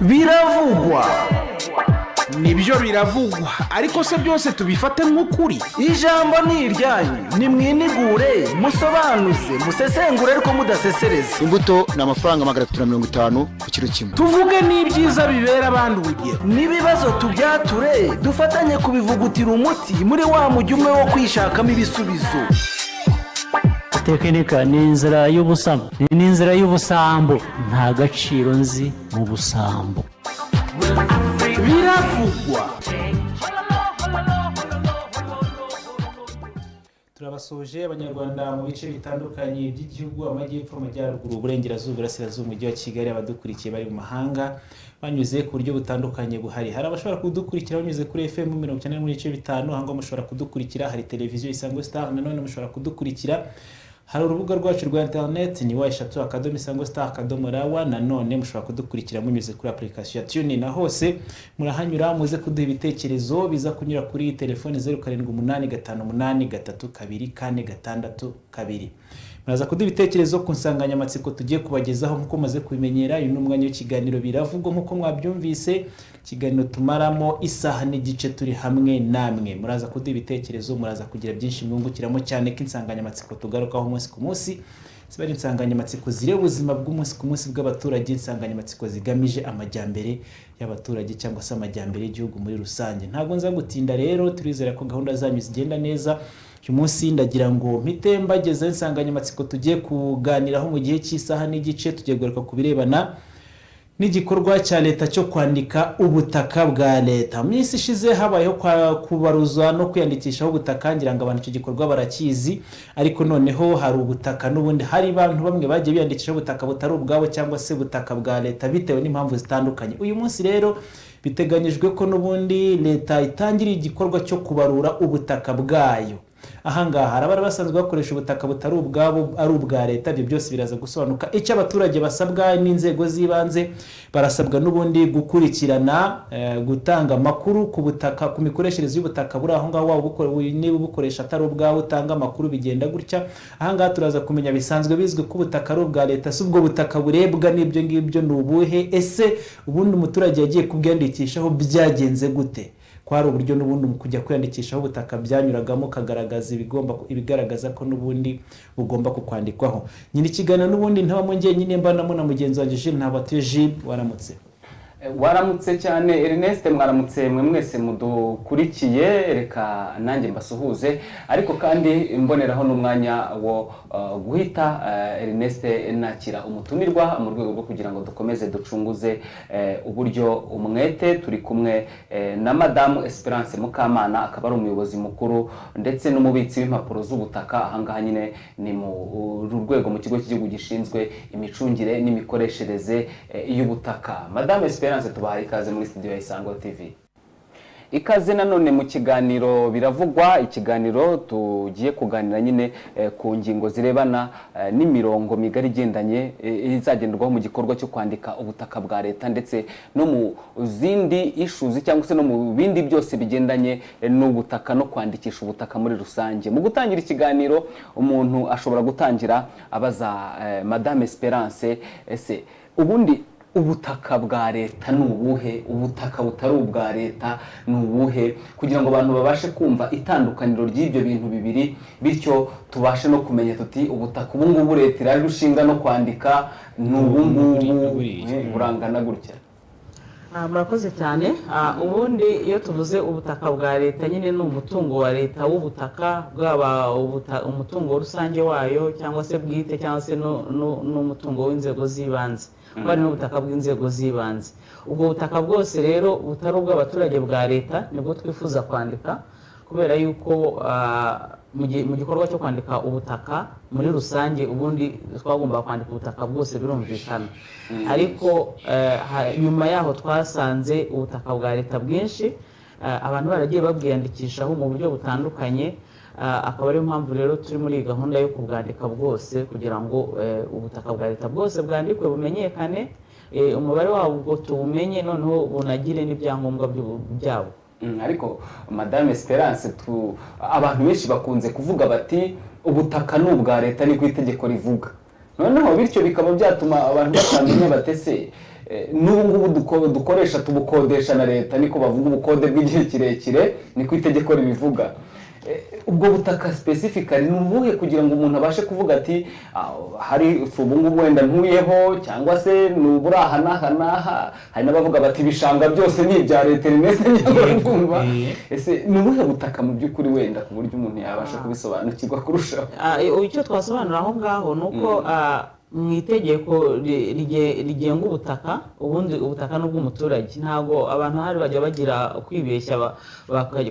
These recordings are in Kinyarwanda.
biravugwa. Nibyo biravugwa, ariko se byose tubifate nk'ukuri. Ijambo ni iryanyu, nimwinigure, musobanuze, musesengure ariko mudasesereza. Imbuto ni amafaranga 350 ku kilo kimwe. Tuvuge n'ibyiza bibera abandi urugero, n'ibibazo tubyature, dufatanye kubivugutira umuti muri wa mujyi umwe wo kwishakamo ibisubizo. Tekinika ni inzira y'ubusambo, ni inzira y'ubusambo, nta gaciro nzi mu busambo. Biravugwa. Turabasoje abanyarwanda mu bice bitandukanye by'igihugu, amajyepfo, amajyaruguru, uburengerazuba, burasirazuba, umujyi wa Kigali, abadukurikiye bari mu mahanga banyuze ku buryo butandukanye buhari. Hari abashobora kudukurikira banyuze kuri FM 94.5, hango mushobora kudukurikira, hari televiziyo Isango Star, nanone mushobora kudukurikira. Hari urubuga rwacu rwa internet ni wa3.isangostar.rawa, nanone mushobora kudukurikira munyuze kuri application ya TuneIn, na hose murahanyura muze kuduha ibitekerezo biza kunyura kuri telefone 07858242. Muraza kuduha ibitekerezo ku nsanganyamatsiko tugiye kubagezaho nkuko maze kubimenyera. Uyu n'umwanya w'ikiganiro biravugwa nkuko mwabyumvise, ikiganiro tumaramo isaha n'igice turi hamwe namwe. Muraza kuduha ibitekerezo, muraza kugira byinshi mwungukiramo cyane ko insanganyamatsiko tugarukaho umunsi ku munsi ziba ari insanganyamatsiko zire ubuzima bw'umunsi ku munsi bw'abaturage, insanganyamatsiko zigamije amajyambere y'abaturage cyangwa se amajyambere y'igihugu muri rusange. Ntabwo nza gutinda rero, turizera ko gahunda zanyu zigenda neza. Uyu munsi ndagira ngo mpite mbageza insanganyamatsiko tugiye kuganiraho mu gihe cy'isaha n'igice. Tugiye kugaruka ku birebana n'igikorwa cya leta cyo kwandika ubutaka bwa leta. Mu minsi ishize habayeho kubaruza no kwiyandikishaho ubutaka, ngira ngo abantu icyo gikorwa barakizi, ariko noneho hari ubutaka n'ubundi hari abantu bamwe bagiye biyandikishaho ubutaka butari ubwabo cyangwa se ubutaka bwa leta bitewe n'impamvu zitandukanye. Uyu munsi rero biteganyijwe ko n'ubundi leta itangira igikorwa cyo kubarura ubutaka bwayo. Ahangaha harabara basanzwe bakoresha ubutaka butari ubwabo ari ubwa leta. Ibyo byose biraza gusobanuka. Icyo abaturage basabwa n'inzego z'ibanze, barasabwa n'ubundi gukurikirana gutanga makuru ku butaka, ku mikoreshereze y'ubutaka buri aho ngaho, waba niba bukoresha atari ubwaho utanga makuru, bigenda gutya. Ahangaha turaza kumenya bisanzwe bizwe ko ubutaka ari ubwa leta, si ubwo butaka burebwa n'ibyo ngibyo ni ubuhe, ese ubundi umuturage yagiye kubwandikishaho byagenze gute? Kwari uburyo n'ubundi mu kujya kwiyandikishaho ubutaka byanyuragamo kagaragaza ibigaragaza ko n'ubundi bugomba kukwandikwaho. Nyine ikiganiro n'ubundi ntaba ngiye nyine mbanamo na mugenzi wanjye Jules Ntabatuye. Waramutse. Waramutse cyane Ernest, mwaramutse mwe mwese mudukurikiye, reka nanjye mbasuhuze, ariko kandi mboneraho n'umwanya wo guhita Ernest nakira umutumirwa mu rwego rwo kugira ngo dukomeze ducunguze uburyo umwete. Turi kumwe na Madam Esperance Mukamana, akaba ari umuyobozi mukuru ndetse n'umubitsi w'impapuro z'ubutaka. Ahangaha nyine ni mu rwego mu kigo cy'igihugu gishinzwe imicungire n'imikoreshereze y'ubutaka. Madam Esperance, tubahaye ikaze muri studio ya Isango TV. Ikaze nanone mu kiganiro biravugwa, ikiganiro tugiye kuganira nyine ku ngingo zirebana n'imirongo migari igendanye izagenderwaho mu gikorwa cyo kwandika ubutaka bwa leta, ndetse no mu zindi issues cyangwa se no mu bindi byose bigendanye n'ubutaka no kwandikisha ubutaka muri rusange. Mu gutangira ikiganiro, umuntu ashobora gutangira abaza Madame Esperance, ese ubundi ubutaka bwa leta ni ubuhe, ubutaka butari ubwa leta ni ubuhe, kugira ngo abantu babashe kumva itandukaniro ry'ibyo bintu bibiri, bityo tubashe no kumenya tuti ubutaka ubu ngubu leta iraje gushinga no kwandika ni ubu ngubu burangana gutya. Murakoze cyane. Ubundi iyo tuvuze ubutaka bwa leta, nyine ni umutungo wa leta w'ubutaka, bwaba umutungo rusange wayo cyangwa se bwite, cyangwa se n'umutungo w'inzego z'ibanze, bari n'ubutaka bw'inzego z'ibanze. Ubwo butaka bwose rero butari ubw'abaturage bwa leta nibwo twifuza kwandika, kubera yuko mu gikorwa cyo kwandika ubutaka muri rusange ubundi twagomba kwandika ubutaka bwose, birumvikana. Ariko nyuma yaho twasanze ubutaka bwa leta bwinshi abantu baragiye babwiyandikishaho mu buryo butandukanye, akaba ariyo mpamvu rero turi muri gahunda yo kubwandika bwose, kugira ngo ubutaka bwa leta bwose bwandikwe bumenyekane, umubare wabwo tuwumenye, noneho bunagire n'ibyangombwa byabo. Ariko Madame Esperance, abantu benshi bakunze kuvuga bati ubutaka ni ubwa leta, ni ku itegeko rivuga. Noneho bityo bikaba byatuma abantu batamenya batese n'ubu ngubu dukoresha tubukodesha na leta, niko bavuga ubukode bw'igihe kirekire, niko itegeko ribivuga. Ubwo butaka specifically ni ubuhe kugira ngo umuntu abashe kuvuga ati hari ubu ngubu wenda ntuyeho cyangwa se nubura aha n'aha, hari n'abavuga bati ibishanga byose ni ibya leta rimeze nyamara ese ni ubuhe butaka mu by'ukuri wenda ku buryo umuntu yabasha kubisobanukirwa kurushaho? Icyo twasobanura aho ngaho ni uko mu itegeko rigenga ubutaka, ubundi ubutaka n'ubw'umuturage, ntabwo abantu hari bajya bagira kwibeshya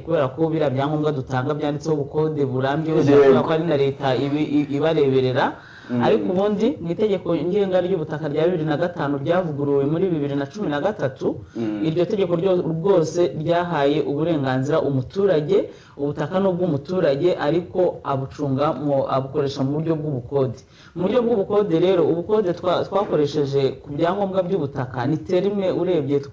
kubera ko biriya byangombwa dutanga byanditseho ubukode burambye kubera ko ari na leta ibareberera. Ariko ubundi mu itegeko ngenga ry'ubutaka rya 2005 ryavuguruwe muri 2013, iryo tegeko rwose ryahaye uburenganzira umuturage, ubutaka n'ubw'umuturage ariko abukoresha mu buryo bw'ubukode. Mu buryo bw'ubukode rero, ubukode twakoresheje ku byangombwa by'ubutaka ni terime urebye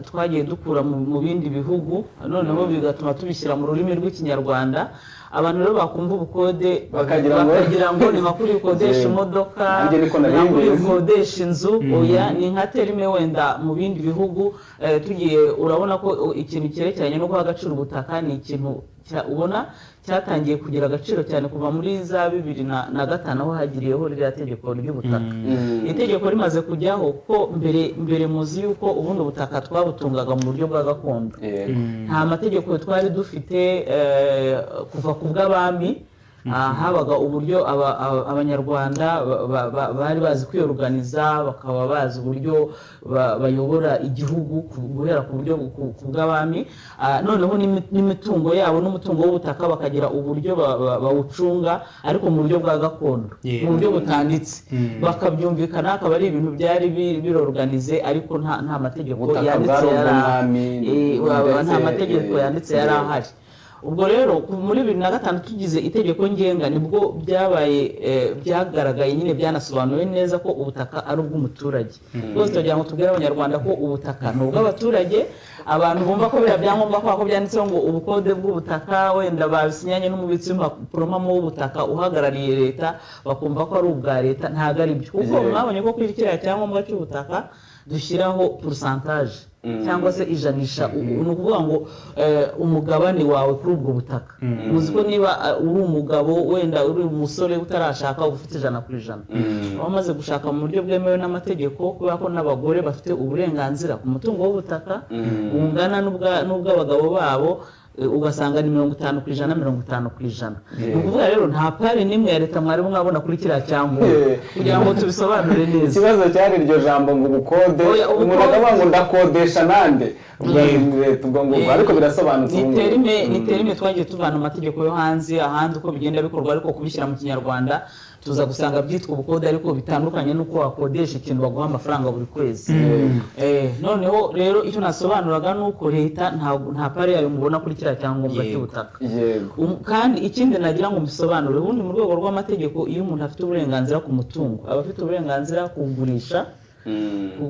twagiye dukura mu bindi bihugu, noneho bigatuma tubishyira mu rurimi rw'ikinyarwanda. Abantu rero bakumva ubukode bakagira ngo ni nka kuri ukodesha imodoka, nka kuri ukodesha inzu. Oya, ni nka terime wenda mu bindi bihugu tugiye urabona ko ikintu cyerekeranye no guha agaciro ubutaka ni ikintu ubona cyatangiye kugira agaciro cyane kuva muri za 2005 aho hagiriyeho ririya tegeko ry'ubutaka. Itegeko rimaze kujyaho ko mbere muzi yuko ubundi ubutaka twabutungaga mu buryo bwa gakondo, nta mategeko twari dufite kuva ku bw'abami. Habaga uburyo abanyarwanda bari bazi kwiyoruganiza, bakaba bazi uburyo bayobora igihugu guhera ku buryo bw'abami, noneho n'imitungo yabo n'umutungo w'ubutaka bakagira uburyo bawucunga ariko mu buryo bwa gakondo, mu buryo butanditse, bakabyumvikana, akaba ari ibintu byari biroruganize ariko nta mategeko yanditse yari ahari. Ubwo rero muri 2005 tugize itegeko ngenga nibwo byagaragaye nyine byanasobanuwe neza ko ubutaka ari ubw'umuturage. Rwose tugira ngo tubwire abanyarwanda ko ubutaka ni ubw'abaturage. Abantu bumva ko biriya byangombwa ko byanditseho ngo ubukode bw'ubutaka wenda babisinyanye n'umubitsi w'impapuro w'ubutaka uhagarariye leta, bakumva ko ari ubwa leta. Ntabwo ari byo, kuko mwabonye ko kuri kiriya cyangombwa cy'ubutaka dushyiraho pourcentage cyangwa se ijanisha. Ni ukuvuga ngo umugabane wawe kuri ubwo butaka, muzi ko niba uri umugabo wenda uri umusore utarashaka ufite 100%, wamaze gushaka mu buryo bwemewe n'amategeko, kubera ko n'abagore bafite uburenganzira ku mutungo w'ubutaka bungana n'ubw'abagabo babo, ugasanga ni 50% 50%. Ni ukuvuga rero nta pari nimwe ya leta mwari mwabona kuri kiriya cyangombwa, kugira ngo tubisobanure neza. Ikibazo cyari iryo jambo ngo ubukode, umuntu akavuga ngo ndakodesha nande, ariko birasobanutse. Ni terime twagiye tuvana amategeko yo hanze ahandi uko bigenda bikorwa, ariko kubishyira mu kinyarwanda tuza gusanga byitwa ubukode ariko bitandukanye nuko wakodesha ikintu baguha amafaranga buri kwezi. Noneho rero icyo nasobanuraga nuko leta nta pari yayo mubona kuri kiriya cyangombwa cy'ubutaka. Kandi ikindi nagira ngo mbisobanure, ubundi mu rwego rw'amategeko iyo umuntu afite uburenganzira ku mutungo aba afite uburenganzira kugurisha,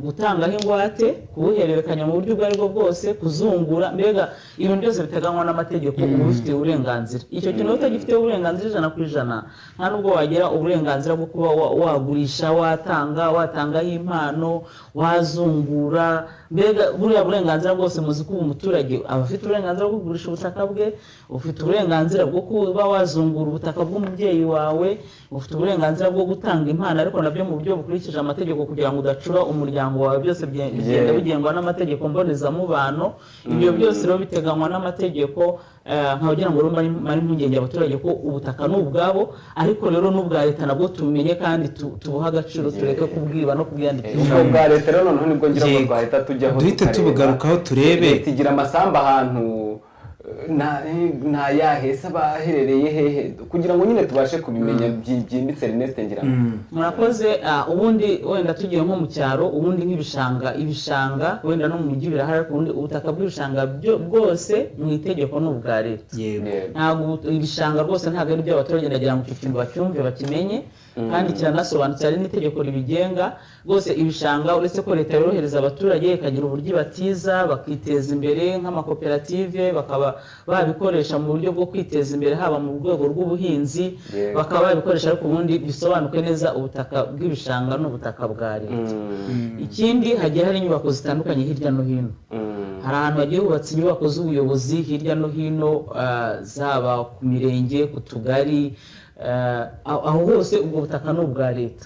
gutangaho ingwate, kubuhererekanya mu buryo ubwo aribwo bwose, kuzungura, mbega ibintu byose biteganywa n'amategeko uba ufite uburenganzira. Icyo kintu utagifite uburenganzira 100%, nta nubwo wagira uburenganzira bwo kuba wagurisha, watangaho impano, wazungura. Mbega buriya burenganzira bwose muzi ko umuturage aba afite uburenganzira bwo kugurisha ubutaka bwe, ufite uburenganzira bwo kuba wazungura ubutaka bw'umubyeyi wawe, ufite uburenganzira bwo gutanga impano, ariko nabyo mu buryo bukurikije amategeko kugira ngo udacura umuryango wawe. Byose bigenda bigengwa n'amategeko mbonezamubano. Ibyo byose rero biteganywa n'amategeko. Nkagira ngo mari impungenge abaturage ko ubutaka ni ubwabo, ariko rero n'ubwa leta nabwo tumenye kandi tubuha agaciro, tureke kubwiba no kubwiyandikisha. Ubwa leta rero noneho nibwo ngira ngo bwa leta tujyaho duhite tubugarukaho turebe. Tugira amasamba ahantu na yahese abaherereye hehe, kugira ngo nyine tubashe kubimenya byimbitse. Ernest ngira murakoze. Ubundi wenda tugiye nko mu cyaro, ubundi nk'ibishanga wenda no mu mujyi birahari, ubundi ubutaka bw'ibishanga bwose mu itegeko n'ubwa leta. Ntabwo ibishanga rwose ntabwo ari iby'abaturage, ndagira ngo icyo kintu bacyumve bakimenye. kandi kiranasobanutse hari n'itegeko ribigenga rwose ibishanga uretse ko leta yorohereza abaturage ikagira uburyo batiza bakiteza imbere nk'amakoperative bakaba babikoresha mu buryo bwo kwiteza imbere haba mu rwego rw'ubuhinzi bakaba babikoresha ariko ubundi bisobanuke neza ubutaka bw'ibishanga n'ubutaka bwa leta. Ikindi hagiye hari inyubako zitandukanye hirya no hino, hari ahantu hagiye hubatse inyubako z'ubuyobozi hirya no hino zaba ku mirenge ku tugari aho hose ubwo butaka ni ubwa leta.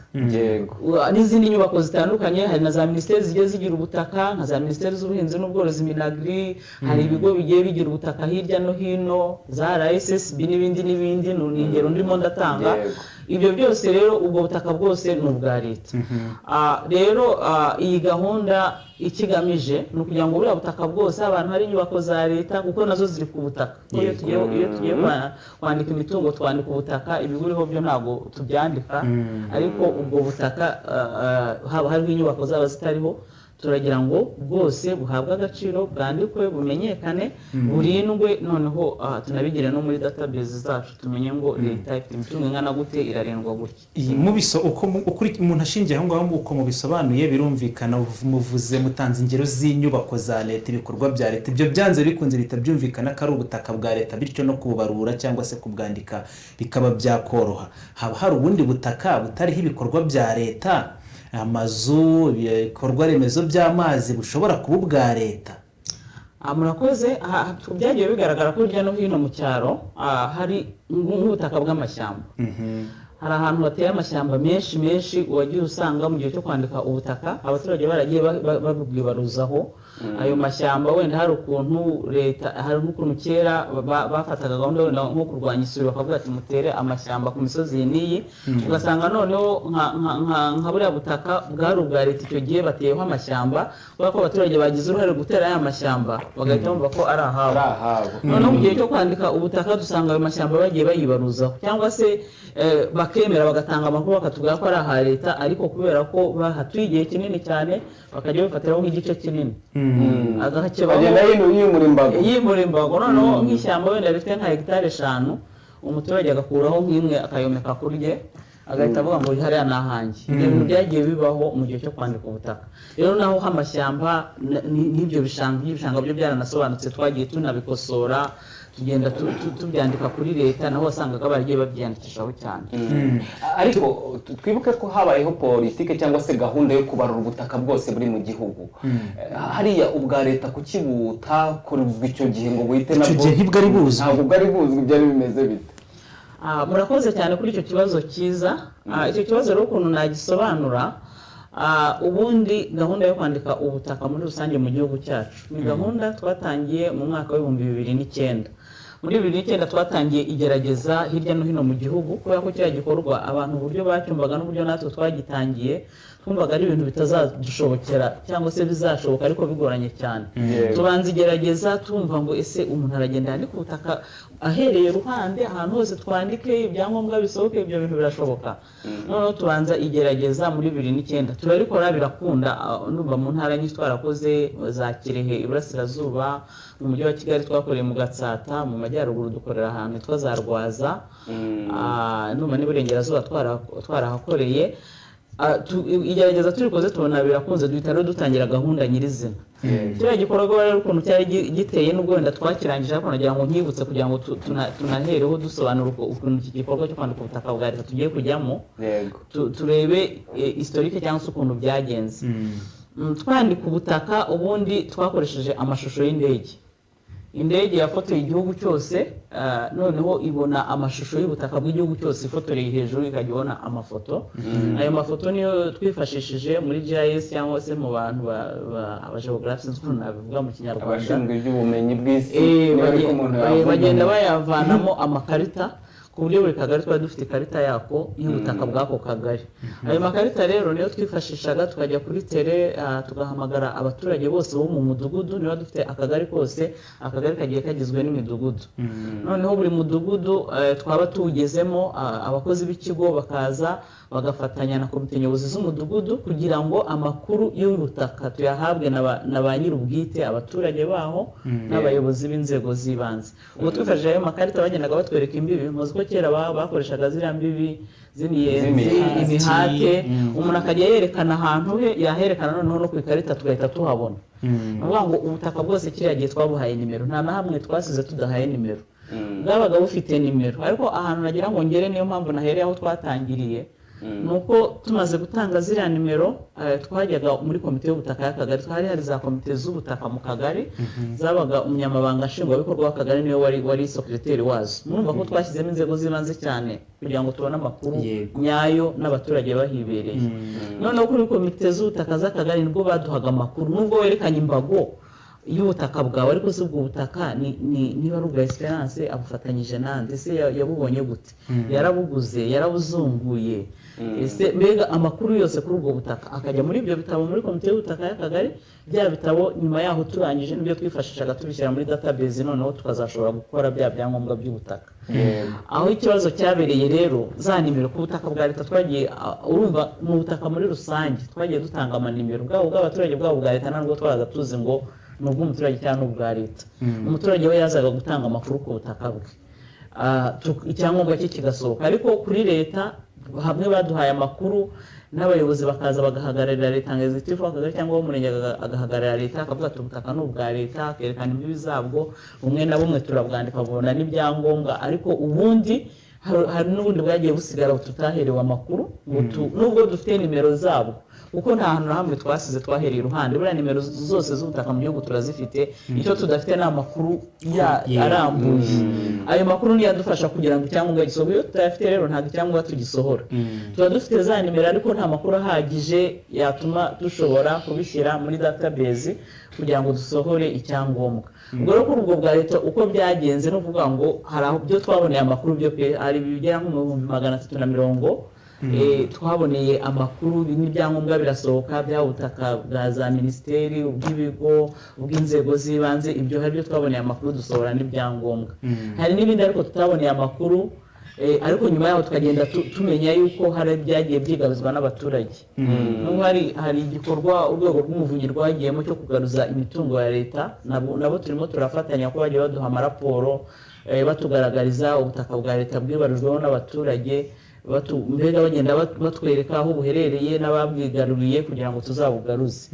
N'izindi nyubako zitandukanye hari na za minisiteri zigiye zigira ubutaka nka za minisiteri z'ubuhinzi n'ubworozi minagri, hari ibigo bigiye bigira ubutaka hirya no hino za RSSB n'ibindi ni ingero ndimo ndatanga. Ibyo byose rero ubwo butaka bwose ni ubwa leta. Rero iyi gahunda ikigamije ni ukugira ngo buriya butaka bwose abantu hari inyubako za leta kuko nazo ziri ku butaka. Iyo tugiye kwandika imitungo twandika ubutaka, ibiguriho byo ntabwo tubyandika, ariko ubwo butaka haba hariho inyubako zaba zitariho turagira ngo bwose buhabwe agaciro bwandikwe bumenyekane burindwe, noneho tunabigire no muri database zacu tumenye ngo leta ifite imitungo ingana gute irarindwa gutya. Mubiso uko umuntu ashingiye aho ngaho uko mubisobanuye birumvikana, muvuze mutanze ingero z'inyubako za leta, ibikorwa bya leta, ibyo byanze bikunze leta byumvikana ko ari ubutaka bwa leta, bityo no kububarura cyangwa se kubwandika bikaba byakoroha. Haba hari ubundi butaka butariho ibikorwa bya leta, amazu, ibikorwa remezo by'amazi bushobora kuba ubwa leta? Murakoze. Byagiye bigaragara ko hirya no hino mu cyaro hari nk'ubutaka bw'amashyamba. Hari ahantu hateye amashyamba menshi wagiye usanga mu gihe cyo kwandika ubutaka abaturage baragiye babwibaruzaho ayo mashyamba. Wenda hari ukuntu leta, hari n'ukuntu kera bafataga gahunda wenda nko kurwanya isuri bakavuga ati mutere amashyamba ku misozi n'iyi, ugasanga noneho nka buriya butaka bwari ubwa leta icyo gihe bateyeho amashyamba kubera ko abaturage bagize uruhare gutera aya mashyamba bagahita bumva ko ari ahabo. Noneho mu gihe cyo kwandika ubutaka dusanga ayo mashyamba bagiye bayibaruzaho, cyangwa se bakemera bagatanga amakuru bakatubwira ko ari aha leta, ariko kubera ko bahatuye igihe kinini cyane bakajya bafatiraho nk'igice kinini yimura imbago. Noneho nk'ishyamba wenda rifite nka hegitari 5 umuturage agakuraho nk'imwe akayomeka kuri rye agahita avuga ngo hariya ni ahanjye. Ibyo bintu byagiye bibaho mu gihe cyo kwandika ubutaka. Rero naho h'amashyamba n'ibyo bishanga byo byaranasobanutse, twagiye tunabikosora tugenda tubyandika kuri leta, naho wasangaga baragiye babyandikishaho cyane. Ariko twibuke ko habayeho politike cyangwa se gahunda yo kubarura ubutaka bwose buri mu gihugu. Hariya ubwa leta kuki butakorezwa icyo gihe ngo buhite nabwo? Icyo gihe ntibwari buzwi. Ntabwo bwari buzwi, byari bimeze bite? Murakoze cyane kuri icyo kibazo cyiza. Icyo kibazo rero ukuntu nagisobanura, ubundi gahunda yo kwandika ubutaka muri rusange mu gihugu cyacu ni gahunda twatangiye mu mwaka wa 2009. Muri 2009 twatangiye igerageza hirya no hino mu gihugu, kubera ko kiriya gikorwa abantu uburyo bacyumvaga n'uburyo natwe twagitangiye twumvaga ari ibintu bitazadushobokera cyangwa se bizashoboka ariko bigoranye cyane. Tubanza igerageza tumva ngo ese umuntu aragenda yandika ubutaka ahereye ruhande ahantu hose twandike ibyangombwa bisohoke, ibyo bintu birashoboka. Noneho tubanza igerageza muri 2009 turabikora birakunda. Numva mu ntara nyinshi twarakoze, za Kirehe Iburasirazuba, mu mujyi wa Kigali twakoreye mu Gatsata, mu majyaruguru dukorera ahantu hitwa za Rwaza, numva n'Iburengerazuba twarahakoreye. Igerageza turikoze tubona birakunze, duhita rero dutangira gahunda nyirizina. Kiriya gikorwa rero ukuntu cyari giteye n'ubwo wenda twakirangije, ariko nagira ngo nkibutse kugira ngo tunahereho dusobanura ukuntu iki gikorwa cyo kwandika ubutaka bwa leta tugiye kujyamo, turebe historique cyangwa se ukuntu byagenze. Twandika ubutaka ubundi twakoresheje amashusho y'indege. Indege yafotoye igihugu cyose, noneho ibona amashusho y'ubutaka bw'igihugu cyose ifotoreye hejuru, ikajya ibona amafoto. Ayo mafoto niyo twifashishije muri GIS cyangwa se mu bantu abageographers nabivuga mu Kinyarwanda, abashinzwe iby'ubumenyi bw'isi, bagenda bayavanamo amakarita ku buryo buri kagari twari dufite ikarita yako y'ubutaka bw'ako kagari. Ayo makarita rero niyo twifashishaga tukajya kuri tele, tugahamagara abaturage bose bo mu mudugudu. Niba dufite akagari kose, akagari kagiye kagizwe n'imidugudu. Noneho buri mudugudu twaba tuwugezemo, abakozi b'ikigo bakaza bagafatanya na komite nyobozi z'umudugudu kugira ngo amakuru y'ubutaka tuyahabwe na ba nyir'ubwite, abaturage baho n'abayobozi b'inzego z'ibanze. Ubwo twifashishije ayo makarita bagendaga batwereka imbibi, muzi ko kera bakoreshaga ziriya mbibi z'imiyenzi imihate umuntu akajya yerekana ahantu he yaherekana noneho no ku ikarita tugahita tuhabona ni ukuvuga ngo ubutaka bwose kiriya gihe twabuhaye nimero nta na hamwe twasize tudahaye nimero bwabaga bufite nimero ariko ahantu nagira ngo ngere niyo mpamvu nahereye aho twatangiriye nuko tumaze gutanga ziriya nimero twajyaga muri komite y'ubutaka y'akagari twari hari za komite z'ubutaka mu kagari zabaga umunyamabanga nshingwabikorwa w'akagari niwe wari sekreteri wazo murumva ko twashyizemo inzego z'ibanze cyane kugira ngo tubone amakuru nyayo n'abaturage bahibereye noneho kuri komite z'ubutaka z'akagari nibwo baduhaga amakuru nubwo werekanye imbago y'ubutaka bwawe ariko si ubwo butaka niba ari ubwa Esperance abufatanyije nande se yabubonye gute yarabuguze yarabuzunguye ese mbega amakuru yose kuri ubwo butaka akajya muri ibyo bitabo muri komite y'ubutaka y'akagari bya bitabo nyuma yaho turangije nibyo twifashishaga tubishyira muri database noneho tukazashobora gukora bya byangombwa by'ubutaka aho ikibazo cyabereye rero za nimero ku butaka bwa leta twagiye urumva mu butaka muri rusange twagiye dutanga amanimero bwabo bw'abaturage bwabo bwa leta ntabwo twabaga tuzi ngo nubwo umuturage cyangwa n'ubwa leta umuturage we yazaga gutanga amakuru ku butaka bwe icyangombwa cye kigasohoka ariko kuri leta hamwe baduhaye amakuru n'abayobozi bakaza bagahagararira leta nka executive w'akagari cyangwa w'umurenge agahagararira leta akavuga ati ubutaka ni ubwa leta akerekana imbibi zabwo bumwe na bumwe turabwandika babona n'ibyangombwa ariko ubundi hari n'ubundi bwagiye busigara tutaherewe amakuru nubwo dufite nimero zabo kuko nta hantu na hamwe twasize twahereye iruhande buriya nimero zose z'ubutaka mu gihugu turazifite icyo tudafite ni amakuru arambuye ayo makuru niyo adufasha kugira ngo icyangombwa gisohore iyo tutayafite rero ntabwo icyangombwa tugisohora tuba dufite za nimero ariko nta makuru ahagije yatuma dushobora kubishyira muri database kugira ngo dusohore icyangombwa ubwo rero kuri ubwo bwa leta uko byagenze no kuvuga ngo hari aho byo twaboneye amakuru byo pe hari bigera nko mu 340 twaboneye amakuru n'ibyangombwa birasohoka bya ubutaka bwa za minisiteri ubw'ibigo ubw'inzego z'ibanze ibyo hari byo twaboneye amakuru dusohora n'ibyangombwa hari n'ibindi ariko tutaboneye amakuru ariko nyuma yaho tukagenda tumenya yuko hari byagiye byigabizwa n'abaturage n'ubu hari igikorwa urwego rw'umuvunyi rwagiyemo cyo kugaruza imitungo ya leta nabo turimo turafatanya ko bagiye baduha amaraporo batugaragariza ubutaka bwa leta bwibarujweho n'abaturage mbega bagenda batwereka aho buherereye n'ababwigaruriye kugira ngo tuzabugaruze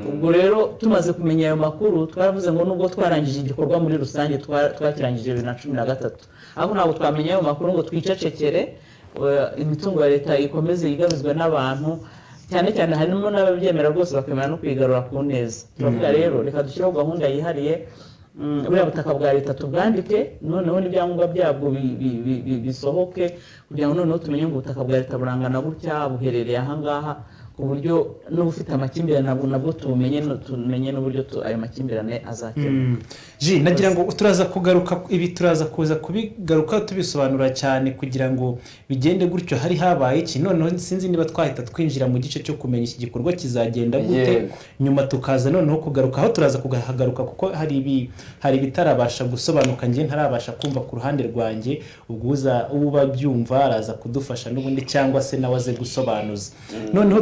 ubwo rero tumaze kumenya ayo makuru twaravuze ngo nubwo twarangije igikorwa muri rusange twakirangije 2013 ariko ntabwo twamenya ayo makuru ngo twicecekere imitungo ya leta ikomeze yigabizwe n'abantu cyane cyane harimo n'ababyemera rwose bakemera no kwigarura ku neza turavuga rero reka dushyireho gahunda yihariye buriya butaka bwa leta tubwandike noneho n'ibyangombwa byabwo bisohoke kugira ngo noneho tumenye ngo ubutaka bwa leta burangana gutya buherereye ahangaha ku buryo n'ubufite amakimbirane nabwo tumenye n'uburyo ayo makimbirane azakemura nagira ngo turaza kugaruka ibi turaza kuza kubigaruka tubisobanura cyane kugira ngo bigende gutyo hari habaye iki noneho sinzi niba twahita twinjira mu gice cyo kumenya iki gikorwa kizagenda gute nyuma tukaza noneho kugaruka aho turaza kuhagaruka kuko hari ibitarabasha gusobanuka ngiye ntarabasha kumva ku ruhande rwanjye ubwo uba byumva araza kudufasha n'ubundi cyangwa se nawe aze gusobanuza noneho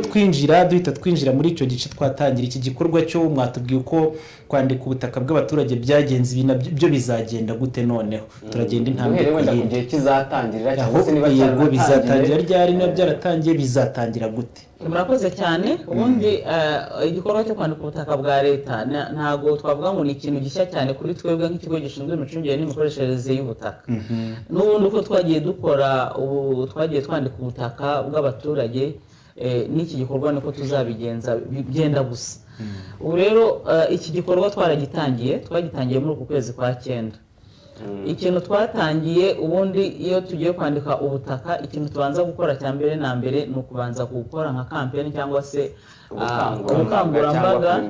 duhita twinjira muri icyo gice twatangira iki gikorwa cyo mwatubwiye uko kwandika ubutaka bw'abaturage byagenze ibi nabyo bizagenda gute noneho turagenda intambwe ku yindi kizatangirira cyangwa se niba cyaratangiye bizatangira ryari niba byaratangiye bizatangira gute murakoze cyane ubundi igikorwa cyo kwandika ubutaka bwa leta ntago twavuga ngo ni ikintu gishya cyane kuri twebwe nk'ikigo gishinzwe imicungire n'imikoreshereze y'ubutaka n'ubundi uko twagiye dukora ubu twagiye twandika ubutaka bw'abaturage n'iki gikorwa niko tuzabigenza byenda gusa ubu rero iki gikorwa twagitangiye muri uku kwezi kwa 9 ikintu twatangiye ubundi iyo tugiye kwandika ubutaka ikintu tubanza gukora cya mbere na mbere ni ukubanza gukora nka campaign cyangwa se ubukangurambaga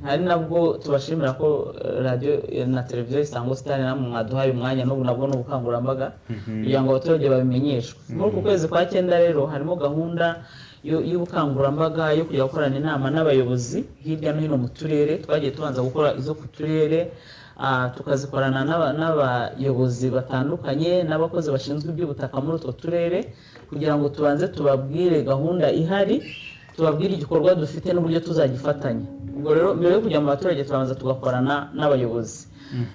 hari nabwo tubashimira ko radio na televiziyo Isango Star namwe mwaduhaye umwanya n'ubu nabwo n'ubukangurambaga kugira ngo abaturage babimenyeshwe muri uku kwezi kwa 9 rero harimo gahunda y'ubukangurambaga yo kujya gukorana inama n'abayobozi hirya no hino mu turere twagiye tubanza gukora izo ku turere tukazikorana n'abayobozi batandukanye n'abakozi bashinzwe iby'ubutaka muri utwo turere kugira ngo tubanze tubabwire gahunda ihari tubabwire igikorwa dufite n'uburyo tuzagifatanya. Ubwo rero mbere yo kujya mu baturage turabanza tugakorana n'abayobozi.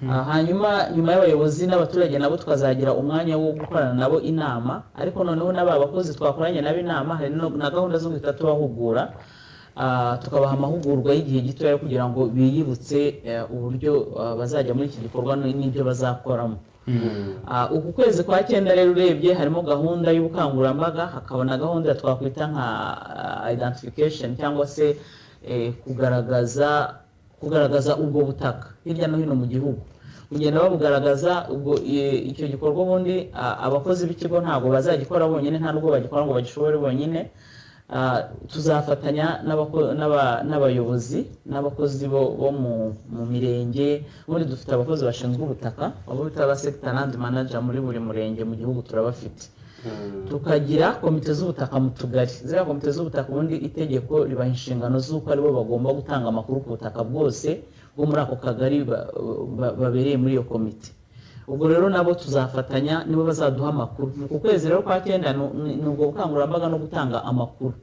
Hanyuma nyuma y'abayobozi n'abaturage nabo twazagira umwanya wo gukorana nabo inama, ariko noneho n'aba bakozi twakoranye nabo inama hari na gahunda zo guhita tubahugura, tukabaha amahugurwa y'igihe gitoya kugira ngo biyibutse uburyo bazajya muri iki gikorwa n'ibyo bazakoramo. Uku kwezi kwa 9 rero urebye harimo gahunda y'ubukangurambaga, hakaba na gahunda twakwita nka identification cyangwa se kugaragaza ubwo butaka hirya no hino mu gihugu, kugenda babugaragaza. Ubwo icyo gikorwa ubundi abakozi b'ikigo ntabwo bazagikora bonyine, nta nubwo bagikora ngo bagishobore bonyine. Tuzafatanya n'abayobozi n'abakozi bo mu mirenge. Ubundi dufite abakozi bashinzwe ubutaka, abo bita aba sector land manager muri buri murenge mu gihugu turabafite. Tukagira komite z'ubutaka mu tugari. Ziriya komite z'ubutaka ubundi itegeko ribaha inshingano z'uko aribo bagomba gutanga amakuru ku butaka bwose bwo muri ako kagari babereye muri iyo komite. Ubwo rero nabo tuzafatanya, nibo bazaduha amakuru. Ku kwezi rero kwa 9 ni ubwo bukangurambaga no gutanga amakuru.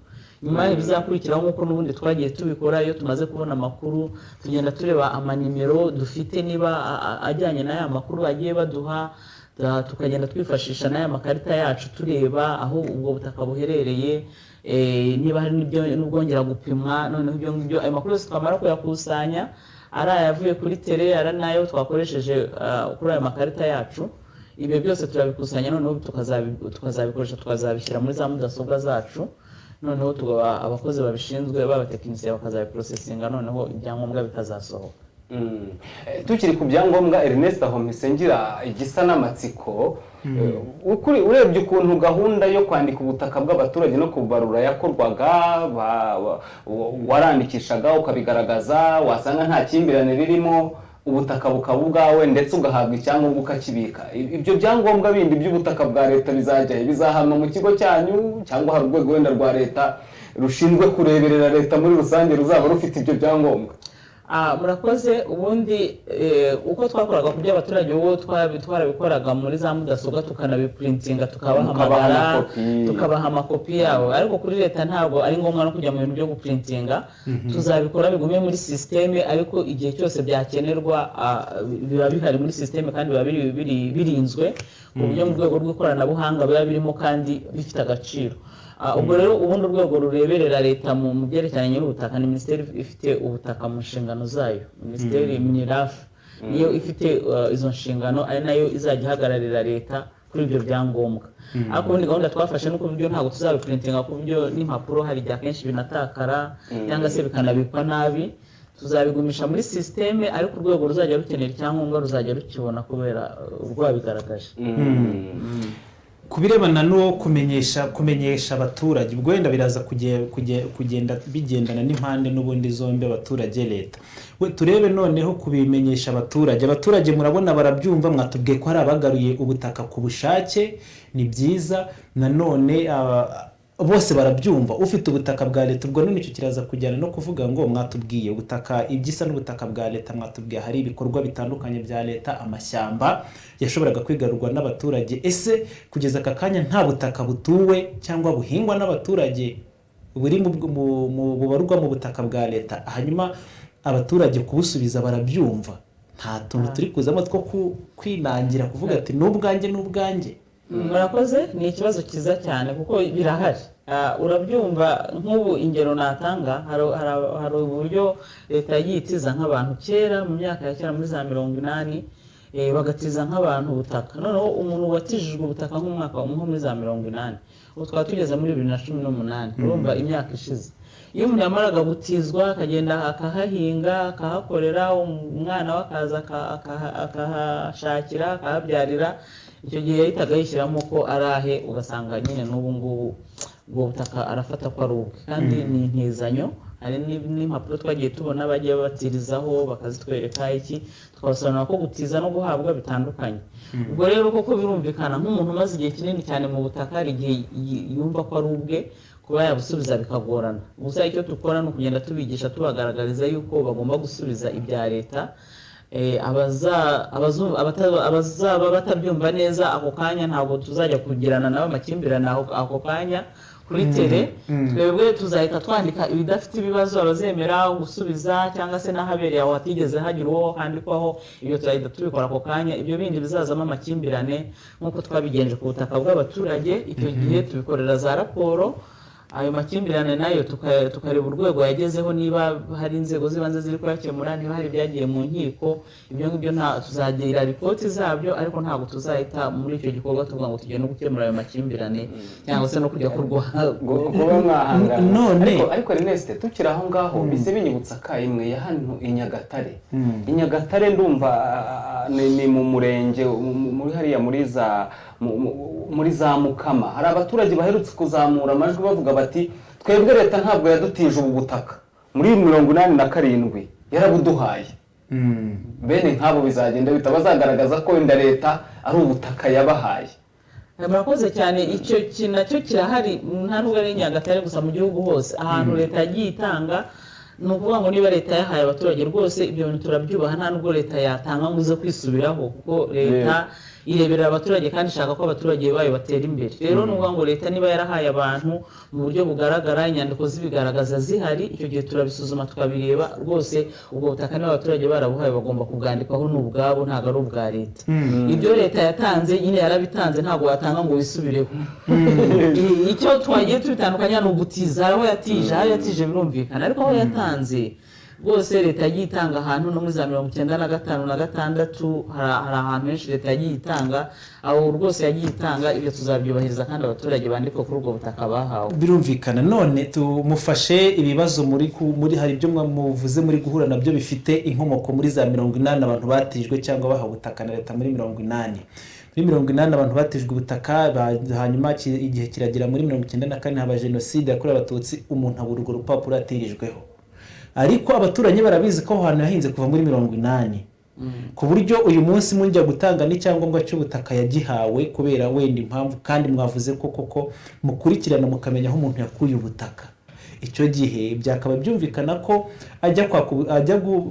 Nyuma bizakurikiraho nk'uko n'ubundi twagiye tubikora, iyo tumaze kubona amakuru tugenda tureba amanimero dufite niba ajyanye n'aya makuru bagiye baduha, tukagenda twifashisha n'aya makarita yacu tureba aho ubwo butaka buherereye, niba hari n'ubwongera gupimwa. Noneho ibyo ngibyo ayo makuru yose twamara kuyakusanya, ari ayavuye kuri tele, ari nayo twakoresheje kuri ayo makarita yacu, ibyo byose turabikusanya, noneho tukazabikoresha, tukazabishyira muri za mudasobwa zacu, noneho abakozi babishinzwe b'abatekinisiye bakazabiprosesinga, noneho ibyangombwa bikazasohoka. Tukiri ku byangombwa, Ernest aho mpisengira igisa n'amatsiko, urebye ukuntu gahunda yo kwandika ubutaka bw'abaturage no kubarura yakorwaga, warandikishaga ukabigaragaza, wasanga nta kimbirane ririmo, ubutaka bukaba ubwawe ndetse ugahabwa icyangombwa ukakibika. Ibyo byangombwa bindi by'ubutaka bwa leta bizajya bizahanwa mu kigo cyanyu, cyangwa hari urwego wenda rwa leta rushinzwe kureberera leta muri rusange ruzaba rufite ibyo byangombwa? Murakoze. Ubundi uko twakoraga ku by'abaturage, uwo twarabikoraga muri za mudasobwa tukanabiprintinga, tukabahamagara, tukabaha amakopi yabo. Ariko kuri leta ntabwo ari ngombwa no kujya mu bintu byo guprintinga, tuzabikora bigume muri systeme, ariko igihe cyose byakenerwa biba bihari muri systeme kandi biba birinzwe ku buryo mu rwego rw'ikoranabuhanga biba birimo kandi bifite agaciro. Ubwo rero ubundi urwego rureberera leta mu byerekeranye n'ubutaka ni minisiteri ifite ubutaka mu nshingano zayo, minisiteri minirafu niyo ifite izo nshingano, ari nayo izajya ihagararira leta kuri ibyo byangombwa. Ariko ubundi gahunda twafashe no ku buryo ntabwo tuzabiprintinga, ku buryo n'impapuro hari igihe akenshi binatakara cyangwa se bikanabikwa nabi, tuzabigumisha muri systeme, ariko urwego ruzajya rukenera icyangombwa ruzajya rukibona kubera urwabigaragaje. Ku birebana no kumenyesha abaturage, ubwo wenda biraza kugenda bigendana n'impande n'ubundi zombi, abaturage leta. Turebe noneho kubimenyesha abaturage murabona barabyumva, mwatubwiye ko hari abagaruye ubutaka ku bushake, ni byiza. Nanone bose barabyumva, ufite ubutaka bwa leta. Ubwo none icyo kiraza kujyana no kuvuga ngo mwatubwiye ubutaka, ibyisa n'ubutaka bwa leta, mwatubwiye hari ibikorwa bitandukanye bya leta, amashyamba yashoboraga kwigarurwa n'abaturage. Ese kugeza aka kanya nta butaka butuwe cyangwa buhingwa n'abaturage buri mu bubarwa mu butaka bwa leta, hanyuma abaturage kubusubiza barabyumva, nta tuntu turi kuzamo two kwinangira kuvuga ati n'ubwanjye. Murakoze. Ni ikibazo cyiza cyane kuko birahari. Urabyumva, nk'ubu ingero natanga, hari uburyo leta yitiza nk'abantu kera mu myaka ya kera muri za 80, bagatiza nk'abantu ubutaka. Noneho umuntu watijijwe ubutaka nk'umwaka nko muri za 80, ubu twaba tugeze muri 2018, urumva imyaka ishize. Iyo umuntu yamaraga gutizwa akagenda akahahinga akahakorera, umwana we akaza akahashakira akahabyarira, icyo gihe yahitaga yishyiramo ko arahe, ugasanga nyine n'ubu ngubu ubwo butaka arafata ko ari ubwe, kandi ni intizanyo. Hari n'impapuro twagiye tubona bagiye babatirizaho bakazitwereka iki, twabasobanura ko gutiza no guhabwa bitandukanye. Ubwo rero koko birumvikana nk'umuntu umaze igihe kinini cyane mu butaka, hari igihe yumva ko ari ubwe, kuba yabusubiza bikagorana. Gusa icyo dukora ni ukugenda tubigisha, tubagaragariza yuko bagomba gusubiza ibya leta. Abazaba batabyumva neza ako kanya ntabwo tuzajya kugirana nabo amakimbirane ako kanya, kuri tele twebwe tuzahita twandika ibidafite ibibazo abazemera gusubiza cyangwa se n'ahabereye aho hatigeze hagira uwo handikwaho, ibyo turahita tubikora ako kanya. Ibyo bindi bizazamo amakimbirane nk'uko twabigenje ku butaka bw'abaturage, icyo gihe tubikorera za raporo. Ayo makimbirane nayo tukareba urwego yagezeho, niba hari inzego z'ibanze ziri kuyakemura, niba hari ibyagiye mu nkiko. Ibyo ngibyo tuzagira ripoti zabyo, ariko ntabwo tuzahita muri icyo gikorwa tuvuga ngo tujye no gukemura ayo makimbirane cyangwa se no kujya kurwanya kuba mwahangana. Ariko Ernest, tukiri aho ngaho bise binyibutsa ka imwe ya hano i Nyagatare. I Nyagatare ndumva ni mu murenge muri hariya muri za Mukama, hari abaturage baherutse kuzamura amajwi bavuga bati twebwe leta ntabwo yadutije ubu butaka muri 87 yarabuduhaye. Bene nk'abo bizagenda bitabazagaragaza ko wenda leta ari ubutaka yabahaye. Murakoze cyane. Icyo kintu nacyo kirahari, nta nubwo ari Nyagatare gusa, mu gihugu hose ahantu leta yagiye itanga. Ni ukuvuga ngo niba leta yahaye abaturage rwose ibyo bintu turabyubaha, nta nubwo leta yatanga ngo uze kwisubiraho, kuko leta ireberera abaturage kandi ishaka ko abaturage bayo batera imbere. Rero ni ukuvuga ngo leta niba yarahaye abantu mu buryo bugaragara, inyandiko zibigaragaza zihari, icyo gihe turabisuzuma tukabireba rwose ubwo butaka niba abaturage barabuhaye bagomba kubwandikwaho n'ubwabo, ntabwo ari ubwa leta. Ibyo leta yatanze nyine yarabitanze, ntabwo watanga ngo wisubireho. Icyo twagiye tubitandukanya ni ugutiza. Aho yatije birumvikana, ariko aho yatanze rwose leta yagiye itanga ahantu no muri za 95 na 6 hari ahantu henshi leta yagiye itanga, aho rwose yagiye itanga. Ibyo tuzabyubahiriza kandi abaturage bandikwa kuri ubwo butaka bahawe. Birumvikana. None tumufashe ibibazo muri hari ibyo muvuze muri guhura nabyo bifite inkomoko muri za 80 abantu batijwe cyangwa bahawe ubutaka na leta muri 80. Muri 80 abantu batijwe ubutaka, hanyuma igihe kiragira muri 94 haba jenoside yakorewe abatutsi, umuntu abura urwo rupapuro atirijweho. Ariko abaturanyi barabizi ko ahantu yahinze kuva muri 80, ku buryo uyu munsi munjya gutanga n'icyangombwa cy'ubutaka yagihawe kubera wenda impamvu, kandi mwavuze ko koko mukurikirana mukamenya aho umuntu yakuye ubutaka. Icyo gihe byakaba byumvikana ko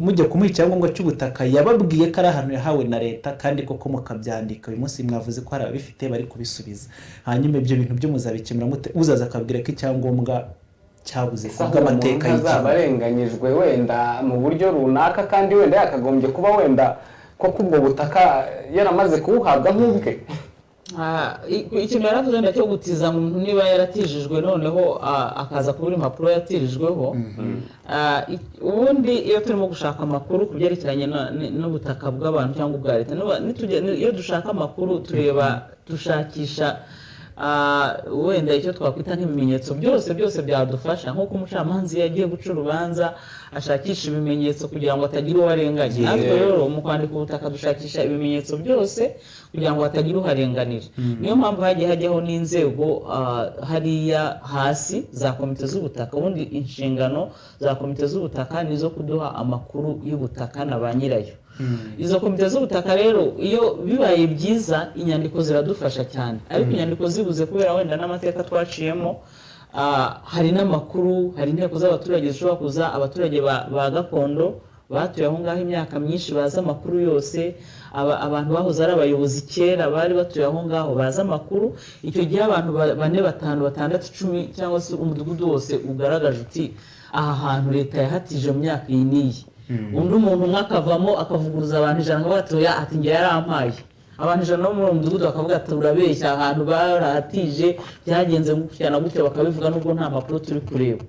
mujya kumuha icyangombwa cy'ubutaka yababwiye ko ari ahantu yahawe na leta, kandi koko mukabyandika. Uyu munsi mwavuze ko hari ababifite bari kubisubiza. Hanyuma ibyo bintu byo muzabikemura mute? Uzaza akabwira ko icyangombwa cyabuze kubw'amateka y'igihugu, abarenganyijwe wenda mu buryo runaka, kandi wenda yakagombye kuba wenda ko kubwo butaka yaramaze kubuhabwa nk'ubwe. Ikintu yaravuze wenda cyo gutiza umuntu niba yaratijijwe noneho akaza kubura impapuro yatirijweho. Ubundi iyo turimo gushaka amakuru ku byerekeranye n'ubutaka bw'abantu cyangwa ubwa leta, iyo dushaka amakuru dushakisha wenda icyo twakwita nk'ibimenyetso byose byadufasha. nk'uko umucamanza yagiye guca urubanza ashakisha ibimenyetso kugira ngo atagira uwo arenganya, natwe rero mu kwandika ubutaka dushakisha ibimenyetso byose kugira ngo hatagira uharenganira. Niyo mpamvu hagiye hajyaho n'inzego hariya hasi za komite z'ubutaka. Ubundi inshingano za komite z'ubutaka nizo kuduha amakuru y'ubutaka na ba nyirayo. Izo komite z'ubutaka rero iyo bibaye byiza inyandiko ziradufasha cyane, ariko inyandiko zibuze kubera wenda n'amateka twaciyemo, hari n'amakuru, hari inteko z'abaturage zishobora kuza, abaturage ba gakondo batuye aho ngaho imyaka myinshi baza amakuru yose, abantu bahoze ari abayobozi kera bari batuye aho ngaho baza amakuru. Icyo gihe abantu 4, 5, 6, 10 cyangwa se umudugudu wose ugaragaje uti aha hantu leta yahatije mu myaka iyi n'iyi, undi umuntu umwe akavamo akavuguruza abantu 100 ngo batoya ati nge yarampaye. Abantu 100 bo muri umudugudu bakavuga ati urabeshya, ahantu barahatije byagenze gutya gutya, bakabivuga nubwo nta makuru turi kureba.